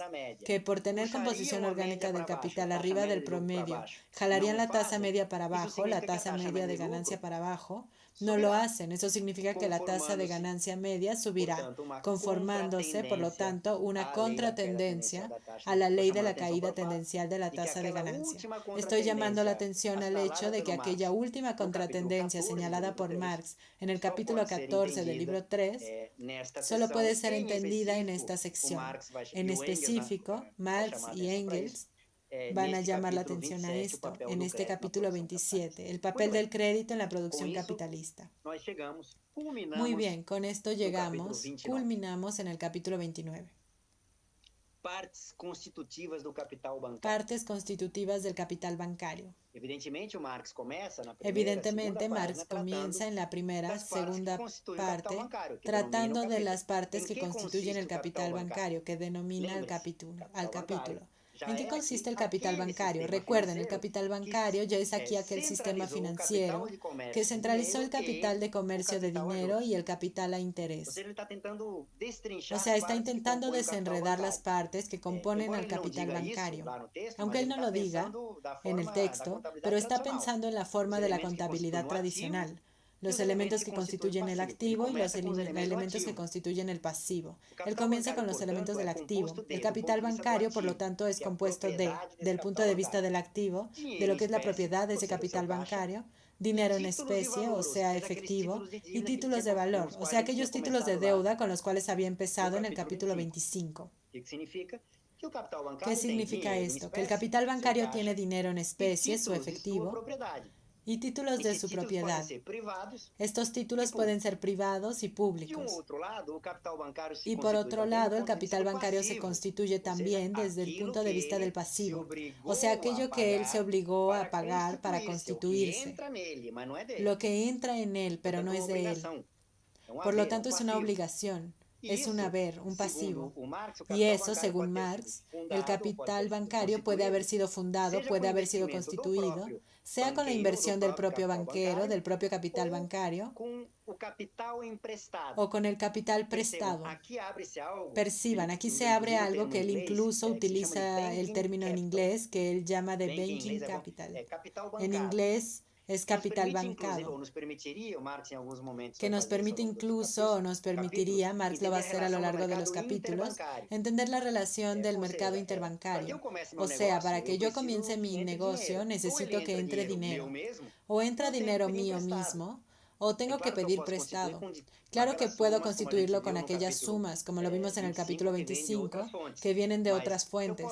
que por tener composición orgánica del capital arriba del promedio jalarían la tasa media para abajo, la tasa media de ganancia para abajo, no lo hacen. Eso significa que la tasa de ganancia media subirá, conformándose, por lo tanto, una contratendencia a la ley de la caída tendencial de la tasa de ganancia. Estoy llamando la atención al hecho de que aquella última contratendencia señalada por Marx en el capítulo 14 del libro 3 solo puede ser entendida en esta sección. En específico, Marx y Engels van a llamar la atención a esto, en este capítulo 27, el papel del crédito en la producción capitalista. Muy bien, con esto culminamos en el capítulo 29. partes constitutivas do capital bancário. Partes constitutivas del capital bancario. Evidentemente, Marx começa na Evidentemente, Marx comienza en la primera, segunda parte tratando de las partes que constituyen el capital bancario, que denomina al capítulo. ¿En qué consiste el capital bancario? Recuerden, el capital bancario ya es aquí aquel sistema financiero que centralizó el capital de comercio de dinero y el capital a interés. O sea, está intentando desenredar las partes que componen al capital bancario. Aunque él no lo diga en el texto, pero está pensando en la forma de la contabilidad tradicional. Los elementos que constituyen el activo y los elementos que constituyen el pasivo. Él comienza con los elementos del activo. El capital bancario, por lo tanto, es compuesto del punto de vista del activo, de lo que es la propiedad de ese capital bancario, dinero en especie, o sea, efectivo, y títulos de valor, o sea, aquellos títulos de deuda con los cuales había empezado en el capítulo 25. ¿Qué significa esto? Que el capital bancario tiene dinero en especie, su efectivo, y títulos de su propiedad. Estos títulos pueden ser privados y públicos. Y por otro lado, el capital bancario se constituye también desde el punto de vista del pasivo, o sea, aquello que él se obligó a pagar para constituirse, lo que entra en él, pero no es de él. Por lo tanto, es una obligación. Es un haber, un pasivo. Y eso, según Marx, el capital bancario puede haber sido fundado, puede haber sido constituido, sea con la inversión del propio banquero, del propio capital bancario, o con el capital prestado. Perciban, aquí se abre algo que él incluso utiliza el término en inglés que él llama de banking capital. En inglés es capital bancado, que nos permite incluso o nos permitiría, Marx lo va a hacer a lo largo de los capítulos, entender la relación del mercado interbancario. O sea, para que yo comience mi negocio necesito que entre dinero. O entra dinero mío mismo, o tengo que pedir prestado. Claro que puedo constituirlo con aquellas sumas, como lo vimos en el capítulo 25, que vienen de otras fuentes.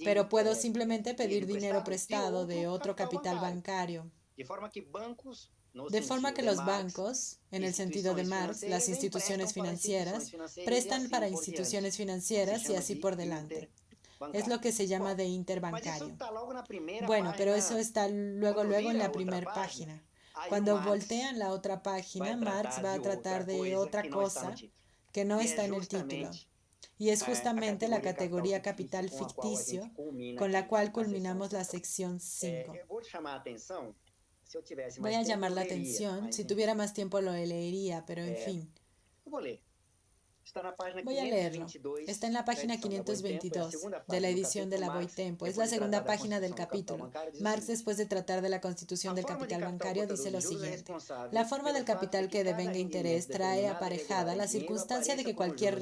Pero puedo simplemente pedir dinero prestado de otro capital bancario. De forma que los bancos, en el sentido de Marx, las instituciones financieras, prestan para instituciones financieras y así por delante. Es lo que se llama de interbancario. Bueno, pero eso está luego en la primera página. Cuando voltean la otra página, Marx va a tratar de otra cosa que no está en el título. Y es justamente la categoría capital ficticio con la cual culminamos la sección 5. Voy a llamar la atención. Si tuviera más tiempo lo leería, pero en fin. Voy a leerlo. Está en la página 522 de la edición de la Boitempo. Es la segunda página del capítulo. Marx, después de tratar de la constitución del capital bancario, dice lo siguiente. La forma del capital que devenga interés trae aparejada la circunstancia de que cualquier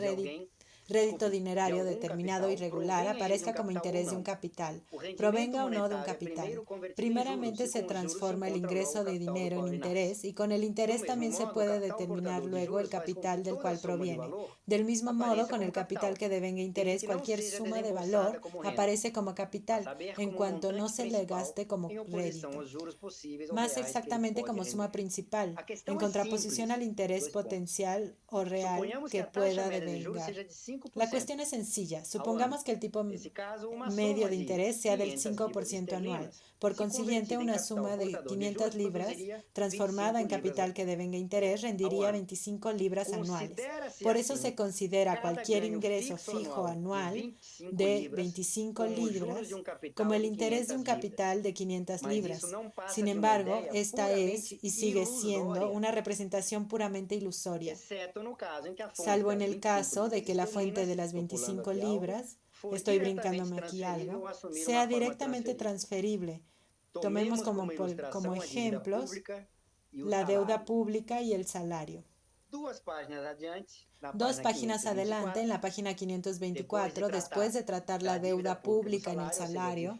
rédito dinerario determinado y regular aparezca como interés de un capital, provenga o no de un capital. Primeramente se transforma el ingreso de dinero en interés y con el interés también se puede determinar luego el capital del cual proviene. Del mismo modo, con el capital que devenga interés, cualquier suma de valor aparece como capital, en cuanto no se le gaste como rédito. Más exactamente como suma principal, en contraposición al interés potencial o real que pueda devengar. La cuestión es sencilla. Supongamos que el tipo medio de interés sea del 5% anual. Por consiguiente, una suma de 500 libras transformada en capital que devenga interés rendiría 25 libras anuales. Por eso se considera cualquier ingreso fijo anual de 25 libras como el interés de un capital de 500 libras. Sin embargo, esta es y sigue siendo una representación puramente ilusoria, salvo en el caso de que la fuente de las 25 libras, estoy brincándome aquí algo, sea directamente transferible. Tomemos como ejemplos la deuda pública y el salario. Dos páginas adelante, en la página 524, después de tratar la deuda pública en el salario,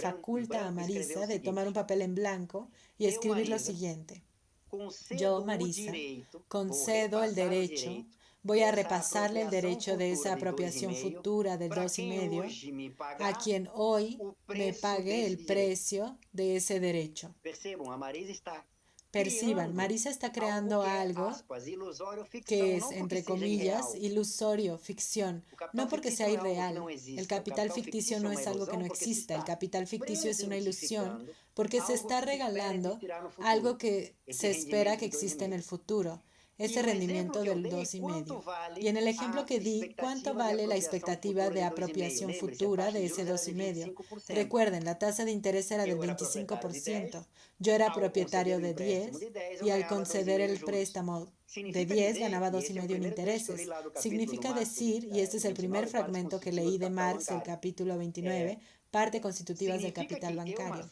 faculta a Marisa de tomar un papel en blanco y escribir lo siguiente. Yo, Marisa, concedo el derecho voy a repasarle el derecho de esa apropiación futura del 2,5 a quien hoy me pague el precio de ese derecho. Perciban, Marisa está creando algo que es, entre comillas, ilusorio, ficción, no porque sea irreal. El capital ficticio no es algo que no exista, el capital ficticio es una ilusión porque se está regalando algo que se espera que exista en el futuro, ese rendimiento del 2,5. Y en el ejemplo que di, ¿cuánto vale la expectativa de apropiación futura de ese 2,5? Recuerden, la tasa de interés era del 25%. Yo era propietario de 10 y al conceder el préstamo de 10 ganaba 2,5 en intereses. Significa decir, y este es el primer fragmento que leí de Marx del capítulo 29, parte constitutivas del capital bancario.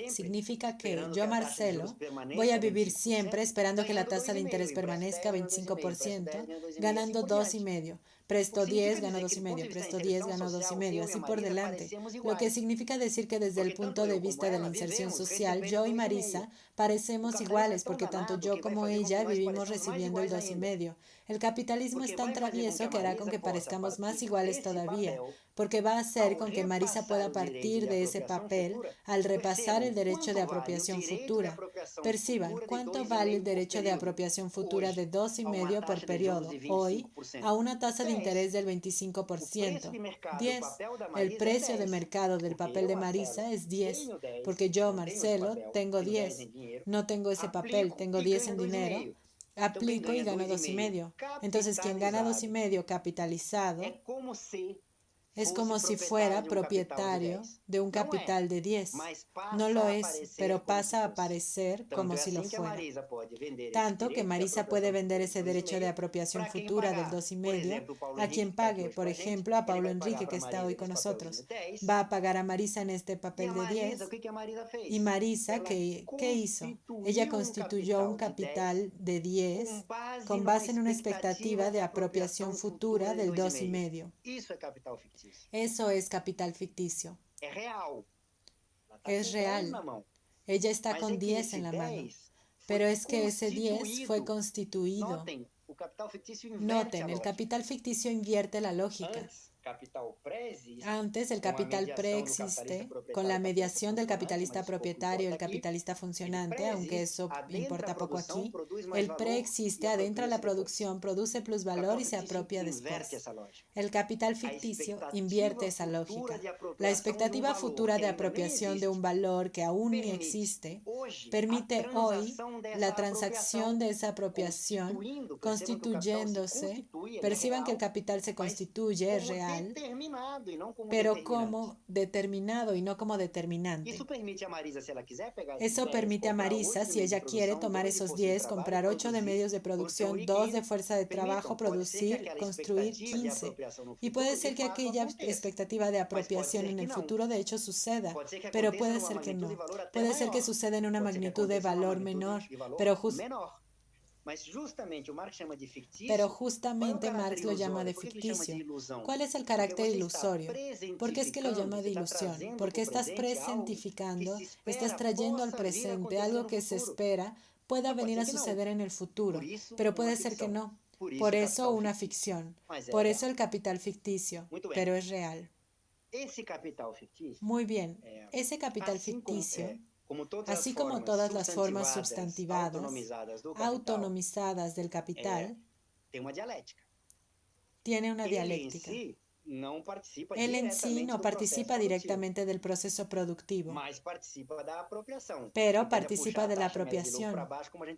Significa que yo, Marcelo, voy a vivir siempre esperando que la tasa de interés permanezca 25%, ganando 2,5. Presto 10, gano 2,5. Presto 10, gano 2,5. Así por delante. Lo que significa decir que desde el punto de vista de la inserción social, yo y Marisa parecemos iguales porque tanto yo como ella vivimos recibiendo el 2,5. El capitalismo es tan travieso que hará con que parezcamos más iguales todavía, porque va a hacer con que Marisa pueda partir de ese papel al repasar el derecho de apropiación futura. Perciban, ¿cuánto vale el derecho de apropiación futura de 2,5 por periodo hoy a una tasa de interés del 25%? 10. El precio de mercado del papel de Marisa es 10, porque yo, Marcelo, tengo 10. No tengo ese papel, tengo 10 en dinero. Aplico y gano 2,5. Entonces, quien gana 2,5 capitalizado es como si fuera propietario de un capital de 10. No lo es, pero pasa a parecer como si lo fuera. Tanto que Marisa puede vender ese derecho de apropiación futura del 2,5 a quien pague, por ejemplo, a Paulo Enrique, que está hoy con nosotros. Va a pagar a Marisa en este papel de 10. Y Marisa, ¿qué hizo? Ella constituyó un capital de 10 con base en una expectativa de apropiación futura del 2,5. Eso es capital ficticio. Es real. Ella está con 10 en la mano. Pero es que ese 10 fue constituido. Noten, el capital ficticio invierte la lógica. Antes, el capital preexiste con la mediación del capitalista propietario y el capitalista funcionante, aunque eso importa poco aquí. El preexiste, adentra la producción, produce plusvalor y se apropia después. El capital ficticio invierte esa lógica. La expectativa futura de apropiación de un valor que aún ni existe permite hoy la transacción de esa apropiación constituyéndose. Perciban que el capital se constituye, es real, pero como determinado y no como determinante. Eso permite a Marisa, si ella quiere, tomar esos 10, comprar 8 de medios de producción, 2 de fuerza de trabajo, producir, construir 15. Y puede ser que aquella expectativa de apropiación en el futuro de hecho suceda, pero puede ser que no. Puede ser que suceda en una magnitud de valor menor, pero justamente Marx lo llama de ficticio. ¿Cuál es el carácter ilusorio? ¿Por qué es que lo llama de ilusión? Porque estás presentificando, estás trayendo al presente algo que se espera pueda venir a suceder en el futuro, pero puede ser que no. Por eso una ficción. Por eso el capital ficticio, pero es real. Muy bien, ese capital ficticio, así como todas las formas substantivadas, autonomizadas del capital, tiene una dialéctica. Él en sí no participa directamente del proceso productivo, pero participa de la apropiación,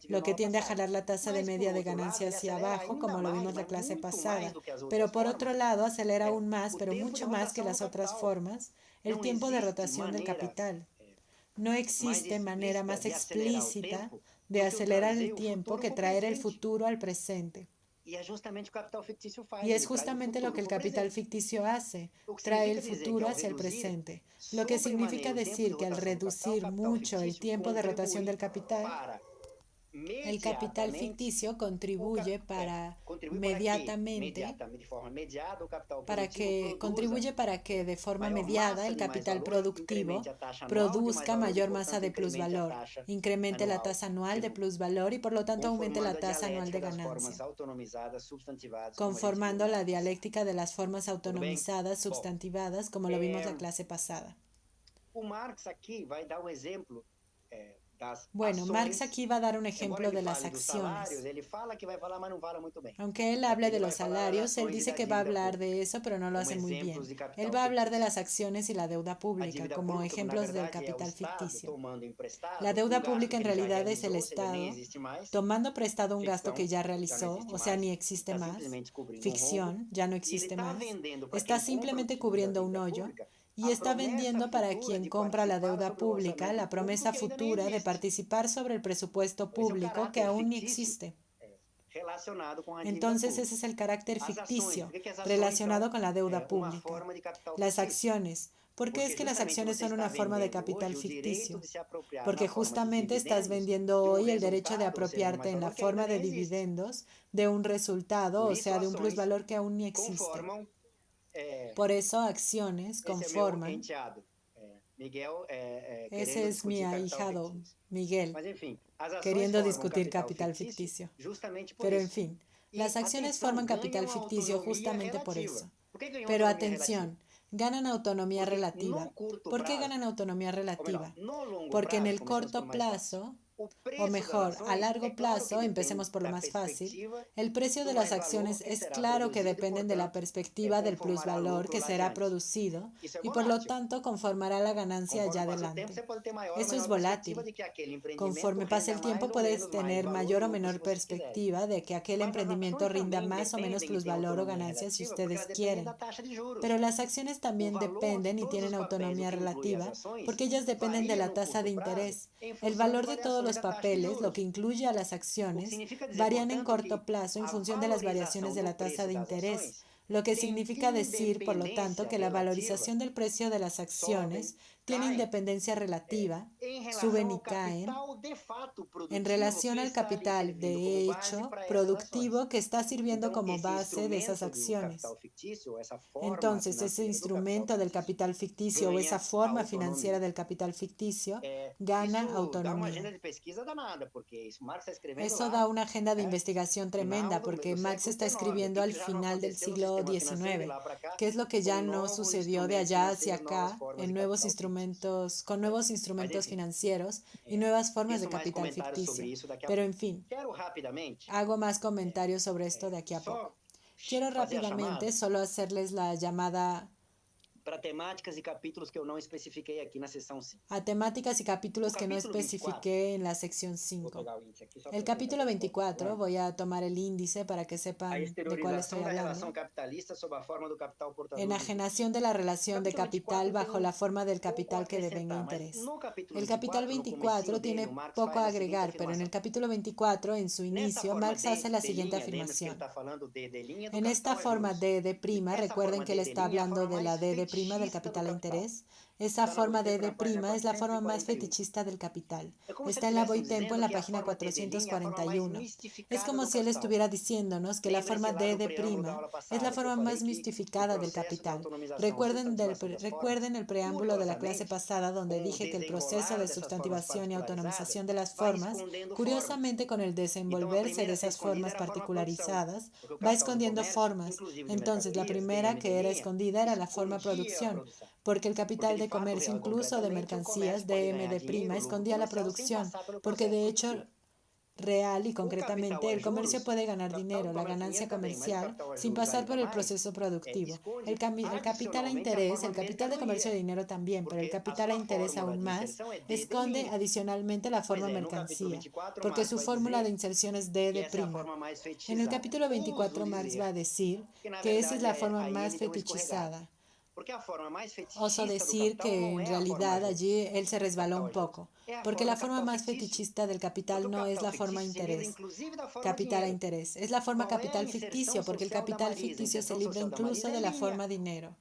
lo que tiende a jalar la tasa de media de ganancia hacia abajo, como lo vimos la clase pasada. Pero por otro lado, acelera aún más, pero mucho más que las otras formas, el tiempo de rotación del capital. No existe manera más explícita de acelerar el tiempo que traer el futuro al presente. Y es justamente lo que el capital ficticio hace, trae el futuro hacia el presente, lo que significa decir que al reducir mucho el tiempo de rotación del capital, El capital ficticio contribuye para que de forma mediada el capital productivo produzca mayor masa de plusvalor, incremente la tasa anual de plusvalor y por lo tanto aumente la tasa anual de ganancia, conformando la dialéctica de las formas autonomizadas substantivadas, como lo vimos la clase pasada. Bueno, Marx aquí va a dar un ejemplo de las acciones. Aunque él hable de los salarios, él dice que va a hablar de eso, pero no lo hace muy bien. Él va a hablar de las acciones y la deuda pública como ejemplos del capital ficticio. La deuda pública en realidad es el Estado tomando prestado un gasto que ya realizó, o sea, ni existe más. Ficción, ya no existe más. Está simplemente cubriendo un hoyo. Y está vendiendo para quien compra la deuda pública la promesa futura de participar sobre el presupuesto público que aún ni existe. Entonces ese es el carácter ficticio relacionado con la deuda pública. Las acciones. ¿Por qué es que las acciones son una forma de capital ficticio? Porque justamente estás vendiendo hoy el derecho de apropiarte en la forma de dividendos de un resultado, o sea, de un plusvalor que aún ni existe. Por eso acciones conforman. Ese es mi ahijado, Miguel, queriendo discutir capital ficticio. Pero en fin, las acciones forman capital ficticio justamente por eso. Pero atención, ganan autonomía relativa. ¿Por qué ganan autonomía relativa? Porque en el corto plazo, o mejor, a largo plazo, empecemos por lo más fácil, el precio de las acciones es claro que dependen de la perspectiva del plusvalor que será producido y por lo tanto conformará la ganancia allá adelante. Eso es volátil. Conforme pase el tiempo puedes tener mayor o menor perspectiva de que aquel emprendimiento rinda más o menos plusvalor o ganancia si ustedes quieren. Pero las acciones también dependen y tienen autonomía relativa porque ellas dependen de la tasa de interés. El valor de todos los papeles, lo que incluye a las acciones, varían en corto plazo en función de las variaciones de la tasa de interés, lo que significa decir, por lo tanto, que la valorización del precio de las acciones tiene independencia relativa, suben y caen, en relación al capital de hecho productivo que está sirviendo como base de esas acciones. Entonces, ese instrumento del capital ficticio o esa forma financiera del capital ficticio gana autonomía. Eso da una agenda de investigación tremenda porque Marx está escribiendo al final del siglo XIX, que es lo que ya no sucedió de allá hacia acá en con nuevos instrumentos financieros y nuevas formas de capital ficticio. Pero en fin, hago más comentarios sobre esto de aquí a poco. Quiero rápidamente solo hacerles la llamada para temáticas y capítulos que eu não especifiquei aqui na seção 5. A temáticas y capítulos que no especifiqué en la sección 5. El capítulo 24, voy a tomar el índice para que sepan de cuál estoy hablando. Enajenación de la relación de capital bajo la forma del capital que devenga interés. El capítulo 24 tiene poco a agregar, pero en el capítulo 24, en su inicio, Marx hace la siguiente afirmación. En esta forma D', recuerden que él está hablando de la D' del capital a interés. Esa forma de D' es la forma más fetichista del capital. Está en la Boitempo en la página 441. Es como si él estuviera diciéndonos que la forma D' es la forma más mistificada del capital. Recuerden el preámbulo de la clase pasada donde dije que el proceso de sustantivación y autonomización de las formas, curiosamente con el desenvolverse de esas formas particularizadas, va escondiendo formas. Entonces, la primera que era escondida era la forma producción, porque el capital de comercio, incluso de mercancías, DM', escondía la producción, porque de hecho real y concretamente el comercio puede ganar dinero, la ganancia comercial, sin pasar por el proceso productivo. El capital a interés, el capital de comercio de dinero también, pero el capital a interés aún más, esconde adicionalmente la forma mercancía, porque su fórmula de inserción es D'. En el capítulo 24 Marx va a decir que esa es la forma más fetichizada. Oso decir que en realidad allí él se resbaló un poco, porque la forma más fetichista del capital no es la forma capital a interés, es la forma capital ficticio, porque el capital ficticio se libra incluso de la forma dinero.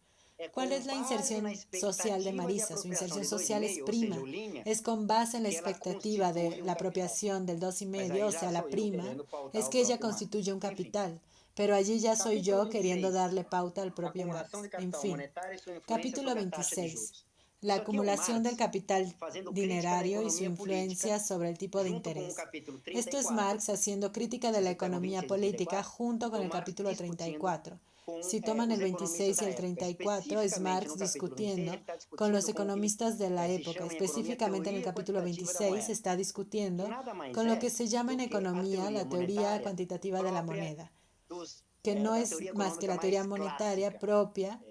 ¿Cuál es la inserción social de Marisa? Su inserción social es prima. Es con base en la expectativa de la apropiación del 2,5, o sea, la prima, es que ella constituye un capital. Pero allí ya soy yo queriendo darle pauta al propio Marx. En fin. Capítulo 26. La acumulación del capital dinerario y su influencia sobre el tipo de interés. Esto es Marx haciendo crítica de la economía política junto con el capítulo 34. Si toman el 26 y el 34, es Marx discutiendo con los economistas de la época. Específicamente en el capítulo 26 está discutiendo con lo que se llama en economía la teoría cuantitativa de la moneda, que no es más que la teoría monetaria propia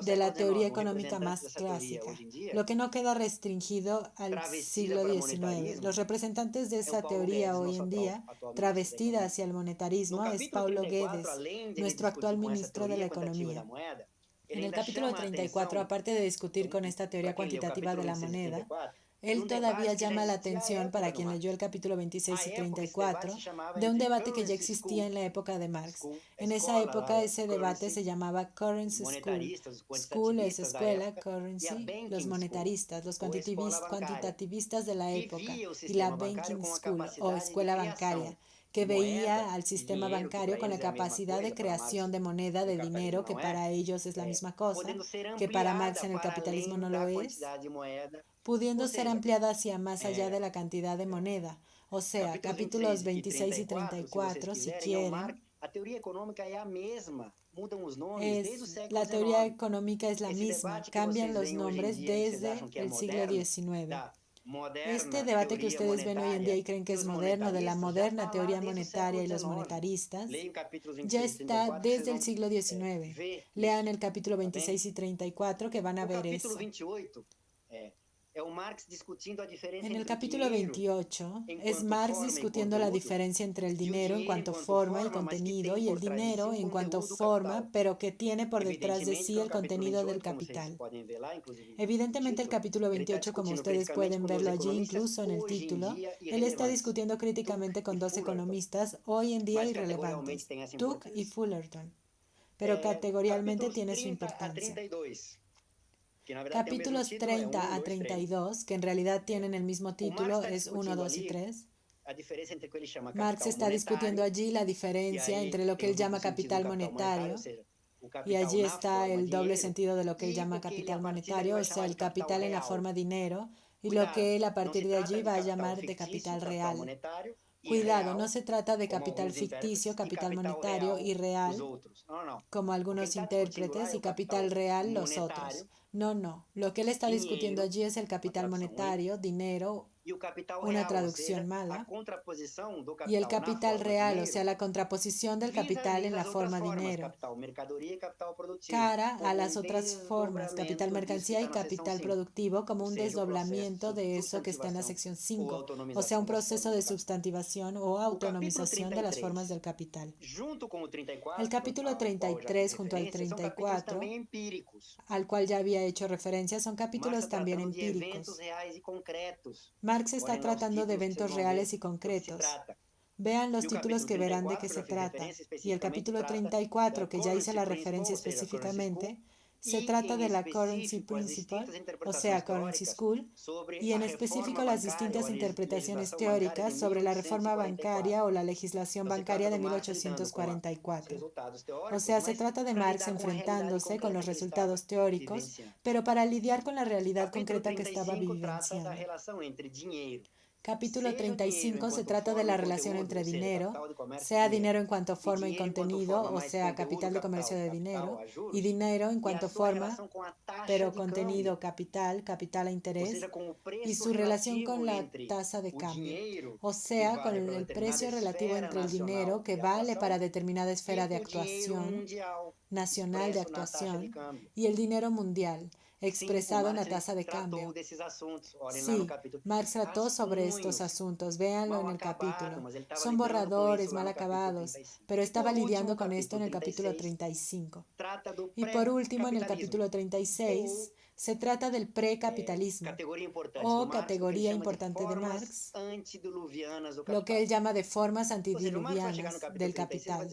de la teoría económica más clásica, lo que no queda restringido al siglo XIX. Los representantes de esa teoría hoy en día, travestida hacia el monetarismo, es Paulo Guedes, nuestro actual ministro de la Economía. En el capítulo 34, aparte de discutir con esta teoría cuantitativa de la moneda, él todavía llama la atención, para quien leyó el capítulo 26 y 34, de un debate que ya existía en la época de Marx. En esa época ese debate se llamaba Currency School. School es escuela, currency, los monetaristas, los cuantitativistas de la época, y la Banking School o escuela bancaria, que veía al sistema bancario con la capacidad de creación de moneda, de dinero, que para ellos es la misma cosa, que para Marx en el capitalismo no lo es, pudiendo ser ampliada hacia más allá de la cantidad de moneda. O sea, capítulos 26 y 34, si quieren, la teoría económica es la misma, cambian los nombres desde el siglo XIX. Este debate que ustedes ven hoy en día y creen que es moderno, de la moderna teoría monetaria y los monetaristas, ya está desde el siglo XIX. Lean el capítulo 26 y 34 que van a ver eso. En el capítulo 28 es Marx discutiendo la diferencia entre el dinero en cuanto forma y contenido y el dinero en cuanto forma, pero que tiene por detrás de sí el contenido del capital. Evidentemente el capítulo 28, como ustedes pueden verlo allí incluso en el título, él está discutiendo críticamente con dos economistas hoy en día irrelevantes, Tuck y Fullerton, pero categorialmente tiene su importancia. Capítulos 30 a 32, que en realidad tienen el mismo título, es 1, 2 y 3. Marx está discutiendo allí la diferencia entre lo que él llama capital monetario, y allí está el doble sentido de lo que él llama capital monetario, o sea, el capital en la forma dinero, y lo que él a partir de allí va a llamar de capital real. Cuidado, no se trata de capital ficticio, capital monetario y real, como algunos intérpretes, y capital real los otros. No. Lo que él está discutiendo allí es el capital monetario, dinero, una traducción mala, y el capital real, o sea, la contraposición del capital en la forma dinero, cara a las otras formas, capital mercancía y capital productivo, como un desdoblamiento de eso que está en la sección 5, o sea, un proceso de substantivación o autonomización de las formas del capital. El capítulo 33 junto al 34, al cual ya había hecho referencia, son capítulos también empíricos. Marx está tratando de eventos reales y concretos. Vean los títulos que verán de qué se trata. Y el capítulo 34, que ya hice la referencia específicamente, se trata de la Currency Principle, o sea, Currency School, y en específico las distintas interpretaciones teóricas sobre la reforma bancaria o la legislación bancaria de 1844. O sea, se trata de Marx enfrentándose con los resultados teóricos, pero para lidiar con la realidad concreta que estaba vivenciando. Capítulo 35 se trata de la relación entre dinero, sea dinero en cuanto forma y contenido, o sea, capital de comercio de dinero, y dinero en cuanto forma, pero contenido, capital a interés, y su relación con la tasa de cambio, o sea, con el precio relativo entre el dinero que vale para determinada esfera de actuación, nacional de actuación, y el dinero mundial, expresado en la tasa de cambio. Sí, Marx trató sobre estos asuntos, véanlo en el capítulo. Son borradores, mal acabados, pero estaba lidiando con esto en el capítulo 35. Y por último, en el capítulo 36, Se trata del precapitalismo o categoría importante de Marx, lo que él llama de formas antidiluvianas del capital.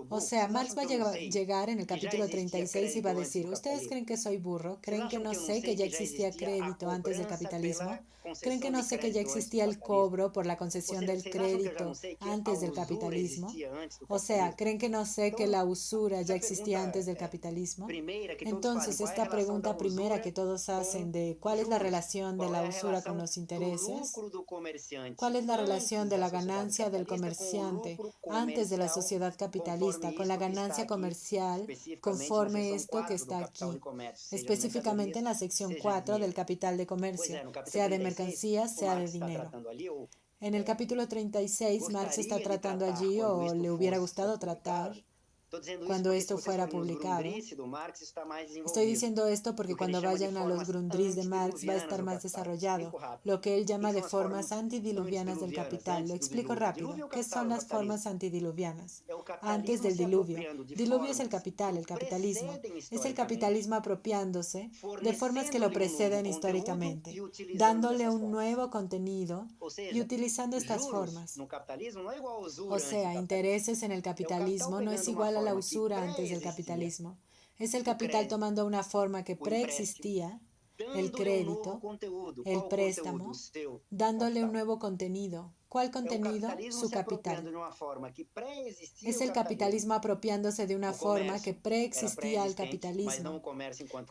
O sea, Marx va a llegar en el capítulo 36 y va a decir, ¿ustedes creen que soy burro? ¿Creen que no sé que ya existía crédito antes del capitalismo? ¿Creen que no sé que ya existía el cobro por la concesión del crédito antes del capitalismo? O sea, ¿creen que no sé que la usura ya existía antes del capitalismo? Entonces, esta pregunta primera que todos hacen de ¿cuál es la relación de la usura con los intereses? ¿Cuál es la relación de la ganancia del comerciante antes de la sociedad capitalista con la ganancia comercial conforme esto que está aquí? Específicamente en la sección 4 del capital de comercio, sea de mercancías, sea de dinero. En el capítulo 36, Marx está tratando allí, o le hubiera gustado tratar, cuando esto fuera publicado. Estoy diciendo esto porque cuando vayan a los Grundrisse de Marx va a estar más desarrollado, lo que él llama de formas antidiluvianas del capital. Lo explico rápido. ¿Qué son las formas antidiluvianas? Antes del diluvio. Diluvio es el capital, el capitalismo. Es el capitalismo apropiándose de formas que lo preceden históricamente, dándole un nuevo contenido y utilizando estas formas. O sea, intereses en el capitalismo no es igual a la usura antes del capitalismo. Es el capital tomando una forma que preexistía, el crédito, el préstamo, dándole un nuevo contenido. ¿Cuál contenido? Su capital. Es el capitalismo apropiándose de una forma que preexistía al capitalismo.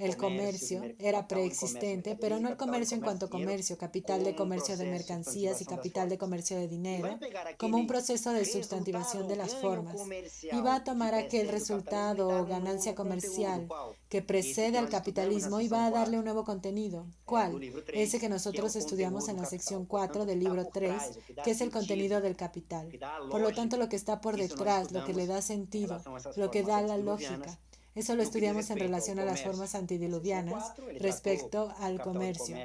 El comercio era preexistente, pero no el comercio en cuanto comercio, capital de comercio de mercancías y capital de comercio de dinero, como un proceso de sustantivación de las formas. Y va a tomar aquel resultado o ganancia comercial que precede al capitalismo y va a darle un nuevo contenido. ¿Cuál? Ese que nosotros estudiamos en la sección 4 del libro 3, que es el contenido del capital. Por lo tanto, lo que está por detrás, lo que le da sentido, lo que da la lógica. Eso lo estudiamos en relación a las formas antidiluvianas respecto al comercio.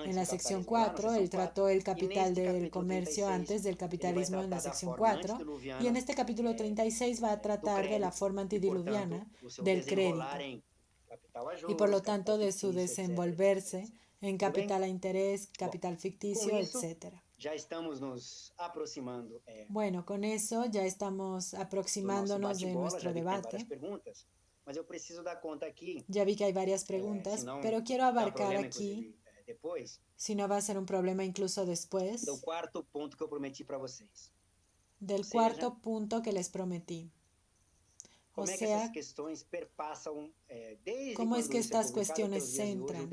En la sección 4, él trató el capital del comercio antes del capitalismo en la sección 4, y en este capítulo 36 va a tratar de la forma antidiluviana del crédito, y por lo tanto de su desenvolverse en capital a interés, capital ficticio, etc. Bueno, con eso ya estamos aproximándonos de nuestro debate. Ya vi que hay varias preguntas, pero quiero abarcar aquí, si no va a ser un problema incluso después, del cuarto punto que les prometí. O sea, ¿cómo es que estas cuestiones se entran?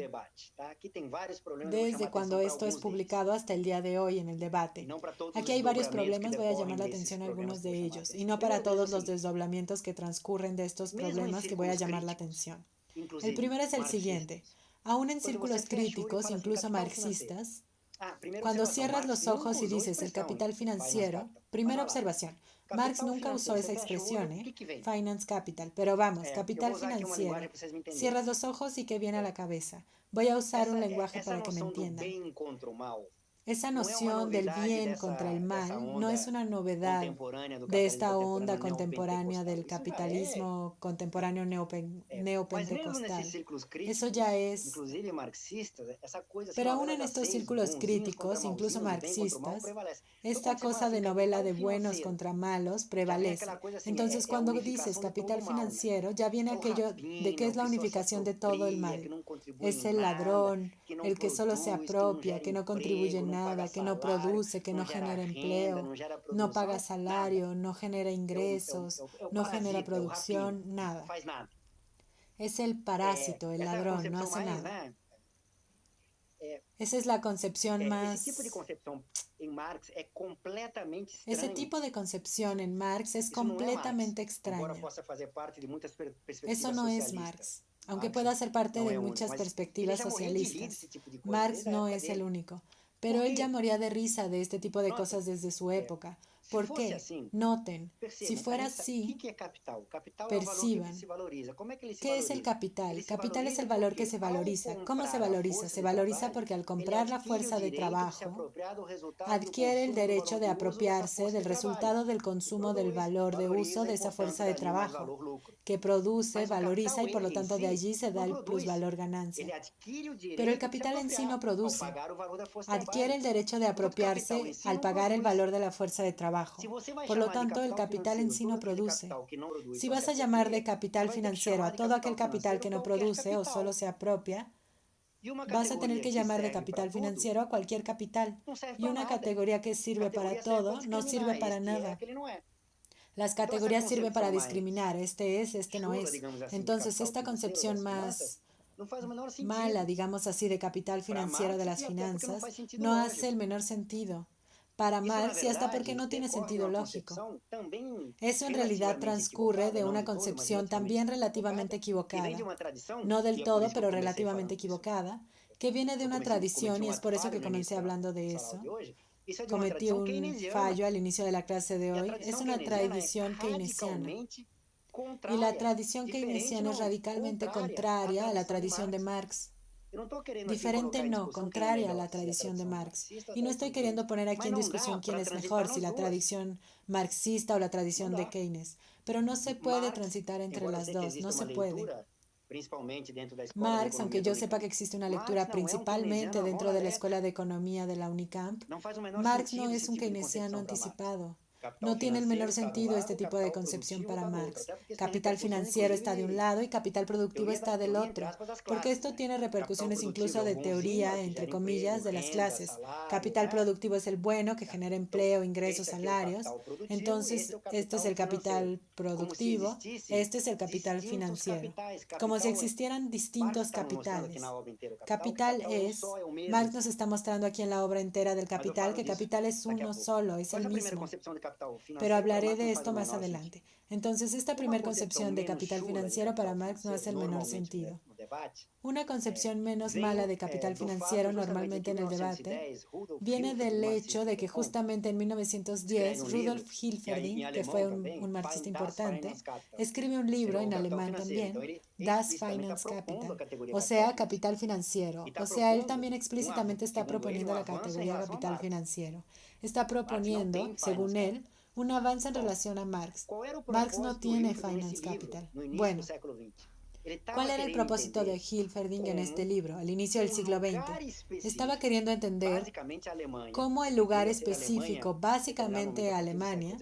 Desde cuando esto es publicado hasta el día de hoy en el debate. Aquí hay varios problemas, voy a llamar la atención a algunos de ellos, y no para todos los desdoblamientos que transcurren de estos problemas que voy a llamar la atención. El primero es el siguiente. Aún en círculos críticos, incluso marxistas, cuando cierras los ojos y dices el capital financiero, primera observación, Marx nunca usó esa expresión, finance capital, pero vamos, capital financiero. Cierras los ojos y ¿qué viene a la cabeza? Voy a usar un lenguaje para que me entiendan. Esa noción del bien contra el mal no es una novedad de esta onda contemporánea del capitalismo contemporáneo neopentecostal. Eso ya es. Pero aún en estos círculos críticos, incluso marxistas, esta cosa de novela de buenos contra malos prevalece. Entonces, cuando dices capital financiero, ya viene aquello de que es la unificación de todo el mal. Es el ladrón, el que solo se apropia, que no contribuye en nada, que no produce, que no genera empleo, no paga salario, no genera ingresos, no genera producción, nada. Es el parásito, el ladrón, no hace nada. Esa es la concepción más. Ese tipo de concepción en Marx es completamente extraña. Eso no es Marx, aunque pueda ser parte de muchas perspectivas socialistas. Marx no es el único, pero él ya moría de risa de este tipo de cosas desde su época. ¿Por qué? Noten, si fuera así, perciban. ¿Qué es el capital? Capital es el valor que se valoriza. ¿Cómo se valoriza? Se valoriza porque al comprar la fuerza de trabajo, adquiere el derecho de apropiarse del resultado del consumo del valor de uso de esa fuerza de trabajo, que produce, valoriza y por lo tanto de allí se da el plusvalor ganancia. Pero el capital en sí no produce. Adquiere el derecho de apropiarse al pagar el valor de la fuerza de trabajo. Por lo tanto, el capital en sí no produce. Si vas a llamar de capital financiero a todo aquel capital que no produce o solo se apropia, vas a tener que llamar de capital financiero a cualquier capital. Y una categoría que sirve para todo no sirve para nada. Las categorías sirven para discriminar, este es, este no es. Entonces, esta concepción más mala, digamos así, de capital financiero de las finanzas, no hace el menor sentido para Marx y hasta porque no tiene sentido lógico. Eso en realidad transcurre de una concepción también relativamente equivocada, no del todo, pero relativamente equivocada, que viene de una tradición y es por eso que comencé hablando de eso. Cometí un fallo al inicio de la clase de hoy. Es una tradición keynesiana. Y la tradición keynesiana es radicalmente contraria a la tradición de Marx. Diferente no, contraria a la tradición de Marx. Y no estoy queriendo poner aquí en discusión quién es mejor, si la tradición marxista o la tradición de Keynes. Pero no se puede transitar entre las dos, no se puede. Marx, aunque yo sepa que existe una lectura principalmente dentro de la Escuela de Economía de la Unicamp, Marx no es un keynesiano anticipado. No tiene el menor sentido este tipo de concepción para Marx. Capital financiero está de un lado y capital productivo está del otro, porque esto tiene repercusiones incluso de teoría, entre comillas, de las clases. Capital productivo es el bueno que genera empleo, ingresos, salarios. Entonces, este es el capital productivo, este es el capital financiero. Como si existieran distintos capitales. Capital es, Marx nos está mostrando aquí en la obra entera del Capital que capital es uno solo, es el mismo. Pero hablaré de esto más adelante. Entonces, esta primera concepción de capital financiero para Marx no hace el menor sentido. Una concepción menos mala de capital financiero normalmente en el debate viene del hecho de que justamente en 1910 Rudolf Hilferding, que fue un marxista importante, escribe un libro en alemán también, Das Finanzkapital, o sea, capital financiero. O sea, él también explícitamente está proponiendo la categoría capital financiero. Está proponiendo, según él, un avance en relación a Marx. Marx no tiene finance capital. Bueno, ¿cuál era el propósito de Hilferding en este libro, al inicio del siglo XX? Estaba queriendo entender cómo el lugar específico, básicamente Alemania,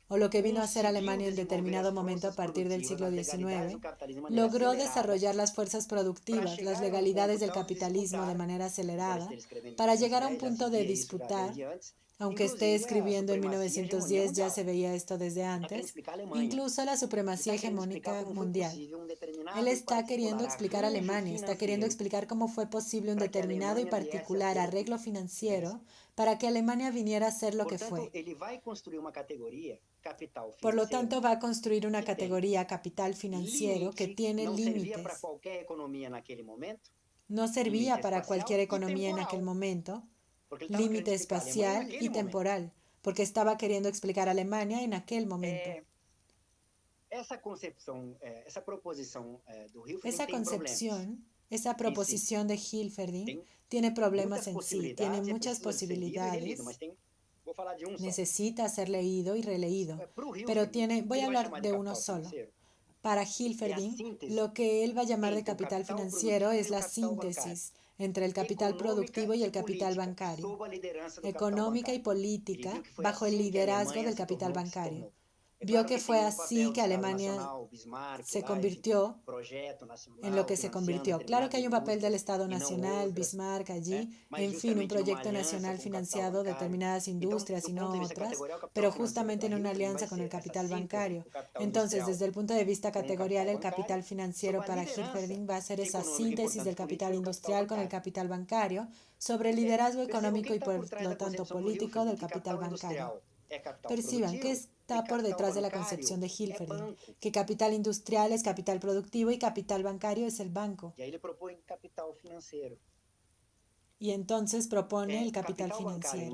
o lo que vino a ser Alemania en determinado momento a partir del siglo XIX, logró desarrollar las fuerzas productivas, las legalidades del capitalismo de manera acelerada, para llegar a un punto de disputar. Aunque esté escribiendo en 1910, ya se veía esto desde antes, incluso la supremacía hegemónica mundial. Él está queriendo explicar a Alemania, está queriendo explicar cómo fue posible un determinado y particular arreglo financiero para que Alemania viniera a ser lo que fue. Por lo tanto, va a construir una categoría capital financiero que tiene límites. No servía para cualquier economía en aquel momento. Límite espacial y temporal, porque estaba queriendo explicar a Alemania en aquel momento. Esa proposición de Hilferding tiene problemas en sí, tiene muchas posibilidades, necesita ser leído y releído, pero voy a hablar de uno solo. Para Hilferding, lo que él va a llamar de capital financiero es la síntesis entre el capital productivo y el capital bancario, económica y política, bajo el liderazgo del capital bancario. Vio que fue así que Alemania se convirtió en lo que se convirtió. Claro que hay un papel del Estado Nacional, Bismarck allí, en fin, un proyecto nacional financiado determinadas industrias y no otras, pero justamente en una alianza con el capital bancario. Entonces, desde el punto de vista categorial, el capital financiero para Hilferding va a ser esa síntesis del capital industrial con el capital bancario sobre el liderazgo económico y por lo tanto político del capital bancario. Perciban qué está por detrás de la concepción de Hilferding, que capital industrial es capital productivo y capital bancario es el banco. Y entonces propone el capital financiero.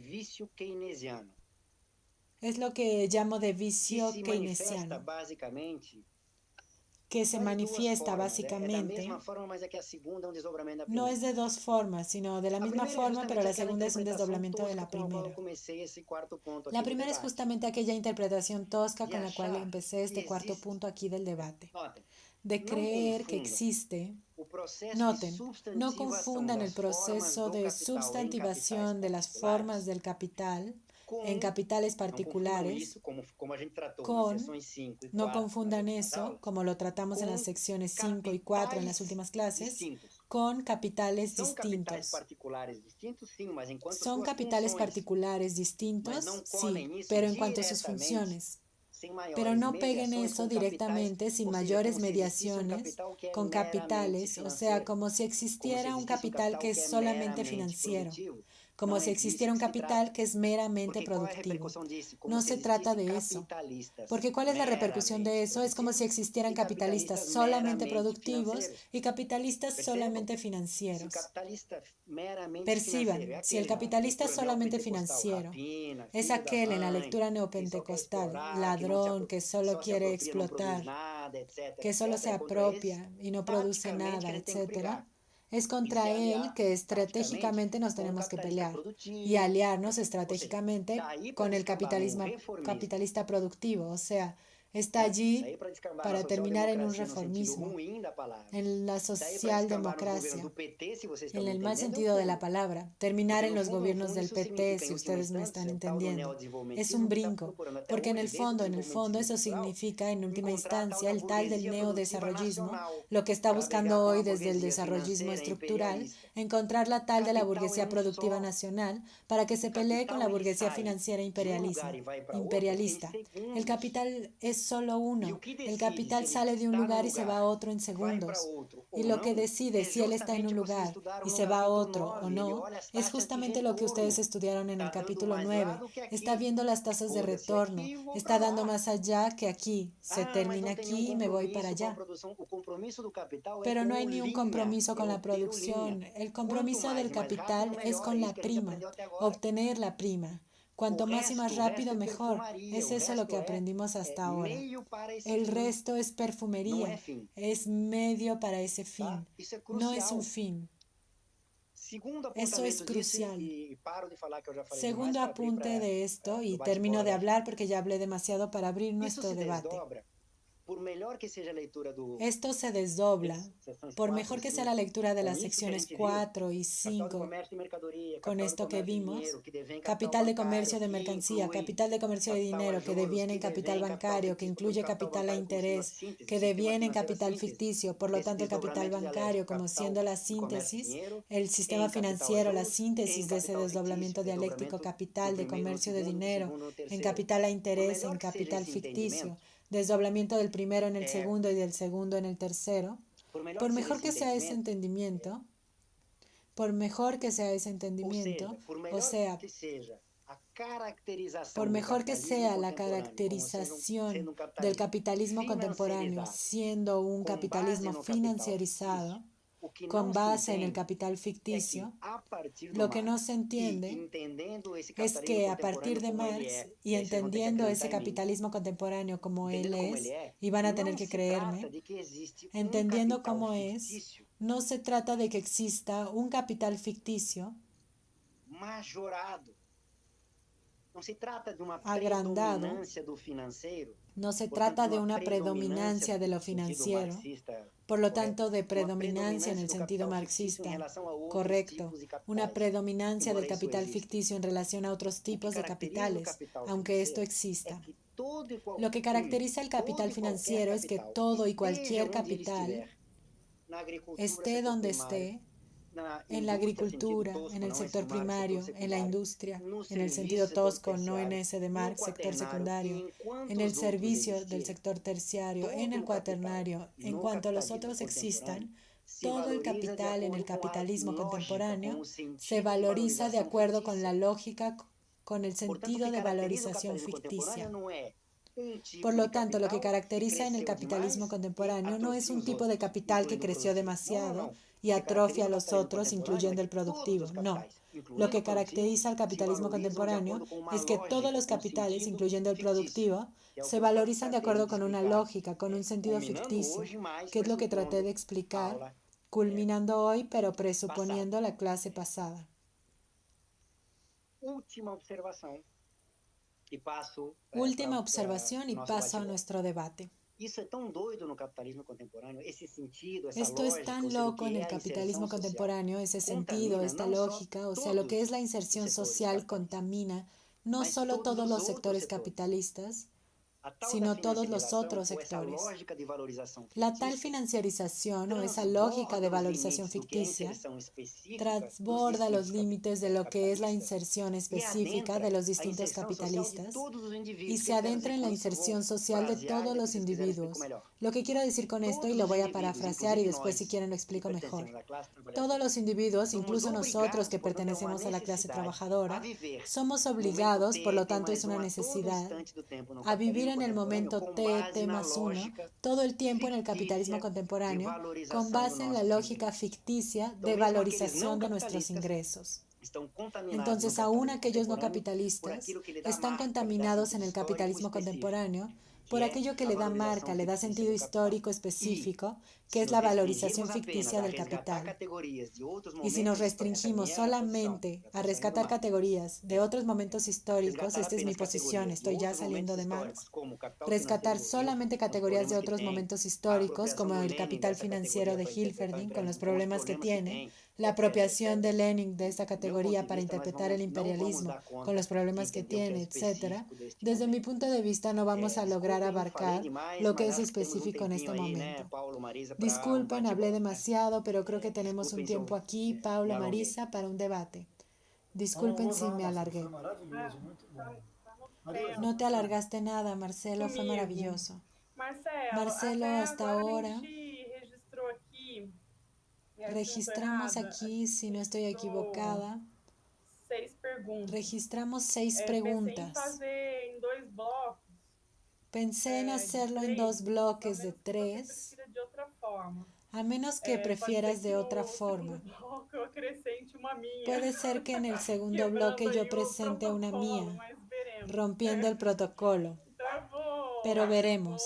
vício keynesiano. Es lo que llamo de Que vicio se manifesta keynesiano. basicamente que se manifiesta básicamente no es de dos formas, sino de la misma forma, pero la segunda es un desdoblamiento de la primera. La primera es justamente aquella interpretación tosca con la cual empecé este cuarto punto aquí del debate, de creer que existe. Noten, no confundan el proceso de substantivación de las formas del capital en capitales particulares no confundan eso, como lo tratamos en las secciones 5 y 4 en las últimas clases, con capitales distintos. Son capitales particulares distintos, sí, pero en cuanto a sus funciones. Pero no peguen eso directamente sin mayores mediaciones con capitales, o sea, como si existiera un capital que es solamente financiero, como si existiera un capital que es meramente productivo. No se trata de eso. Porque ¿cuál es la repercusión de eso? Es como si existieran capitalistas solamente productivos y capitalistas solamente financieros. Perciban, si el capitalista solamente financiero es aquel en la lectura neopentecostal, ladrón que solo quiere explotar, que solo se apropia y no produce nada, etc., es contra él que estratégicamente nos tenemos que pelear y aliarnos estratégicamente con el capitalismo capitalista productivo, o sea, está allí para terminar en un reformismo, en la socialdemocracia, en el mal sentido de la palabra, terminar en los gobiernos del PT, si ustedes me están entendiendo. Es un brinco, porque en el fondo eso significa, en última instancia, el tal del neodesarrollismo, lo que está buscando hoy desde el desarrollismo estructural, encontrar la tal de la burguesía productiva nacional para que se pelee con la burguesía financiera imperialista. El capital es solo uno. El capital sale de un lugar y se va a otro en segundos. Y lo que decide si él está en un lugar y se va a otro o no, es justamente lo que ustedes estudiaron en el capítulo 9. Está viendo las tasas de retorno, está dando más allá que aquí. Se termina aquí y me voy para allá. Pero no hay ni un compromiso con la producción. El compromiso del capital es con la prima, obtener la prima. Cuanto más y más rápido, mejor. Es eso lo que aprendimos hasta ahora. El resto es perfumería, es medio para ese fin. No es un fin. Eso es crucial. Segundo apunte de esto, y termino de hablar porque ya hablé demasiado para abrir nuestro debate. Esto se desdobla, por mejor que sea la lectura de las secciones 4 y 5, con esto que vimos, capital de comercio de mercancía, capital de comercio de dinero, que deviene en capital bancario, que incluye capital a interés, que deviene en capital ficticio, por lo tanto el capital bancario como siendo la síntesis, el sistema financiero, la síntesis de ese desdoblamiento dialéctico capital de comercio de dinero, en capital a interés, en capital ficticio, desdoblamiento del primero en el segundo y del segundo en el tercero, por mejor que sea ese entendimiento, o sea, por mejor que sea la caracterización del capitalismo contemporáneo siendo un capitalismo financiarizado, con base en el capital ficticio, lo que no se entiende es que a partir de Marx y entendiendo ese capitalismo contemporáneo como él es, y van a tener que creerme, entendiendo cómo es, no se trata de que exista un capital ficticio agrandado, no se trata de una predominancia de lo financiero, por lo tanto de predominancia en el sentido marxista, correcto, una predominancia del capital ficticio en relación a otros tipos de capitales, aunque esto exista. Lo que caracteriza el capital financiero es que todo y cualquier capital, esté donde esté, en la agricultura, en el sector primario, en la industria, en el sentido tosco, no en ese de Marx, sector secundario, en el servicio del sector terciario, en el cuaternario, en cuanto a los otros existan, todo el capital en el capitalismo contemporáneo se valoriza de acuerdo con la lógica, con el sentido de valorización ficticia. Por lo tanto, lo que caracteriza en el capitalismo contemporáneo no es un tipo de capital que creció demasiado y atrofia a los otros, incluyendo el productivo. No. Lo que caracteriza al capitalismo contemporáneo es que todos los capitales, incluyendo el productivo, se valorizan de acuerdo con una lógica, con un sentido ficticio, que es lo que traté de explicar, culminando hoy, pero presuponiendo la clase pasada. Última observación y paso y paso a nuestro debate. Isso é tão doido no capitalismo contemporâneo, esse sentido, essa Esto es lógica, tan loco en el capitalismo contemporáneo, ese sentido, esta lógica, o sea, lo que es la inserción social contamina no solo todos los sectores capitalistas, sino todos los otros sectores. La tal financiarización o esa lógica de valorización ficticia transborda los límites de lo que es la inserción específica de los distintos capitalistas y se adentra en la inserción social de todos los individuos. Lo que quiero decir con esto, y lo voy a parafrasear y después si quieren lo explico mejor. Todos los individuos, incluso nosotros que pertenecemos a la clase trabajadora, somos obligados, por lo tanto es una necesidad, a vivir en el momento T más 1, todo el tiempo en el capitalismo contemporáneo, con base en la lógica ficticia de valorización de nuestros ingresos. Entonces, aún aquellos no capitalistas están contaminados en el capitalismo contemporáneo por aquello que le da marca, le da sentido histórico específico, que es la valorización ficticia del capital. Y si nos restringimos solamente a rescatar categorías de otros momentos históricos, esta es mi posición, estoy ya saliendo de Marx, rescatar solamente categorías de otros momentos históricos, como el capital financiero de Hilferding, con los problemas que tiene, la apropiación de Lenin de esta categoría para interpretar el imperialismo, con los problemas que tiene, etc., desde mi punto de vista no vamos a lograr abarcar lo que es específico en este momento. Disculpen, hablé demasiado, pero creo que tenemos un tiempo aquí, Paula, Marisa, para un debate. Disculpen si me alargué. No te alargaste nada, Marcelo, fue maravilloso. Marcelo, hasta ahora registramos aquí, si no estoy equivocada, registramos 6 preguntas. Pensé en hacerlo en 2 bloques de 3, a menos que prefieras de otra forma. Puede ser que en el segundo bloque yo presente una mía, rompiendo el protocolo, pero veremos.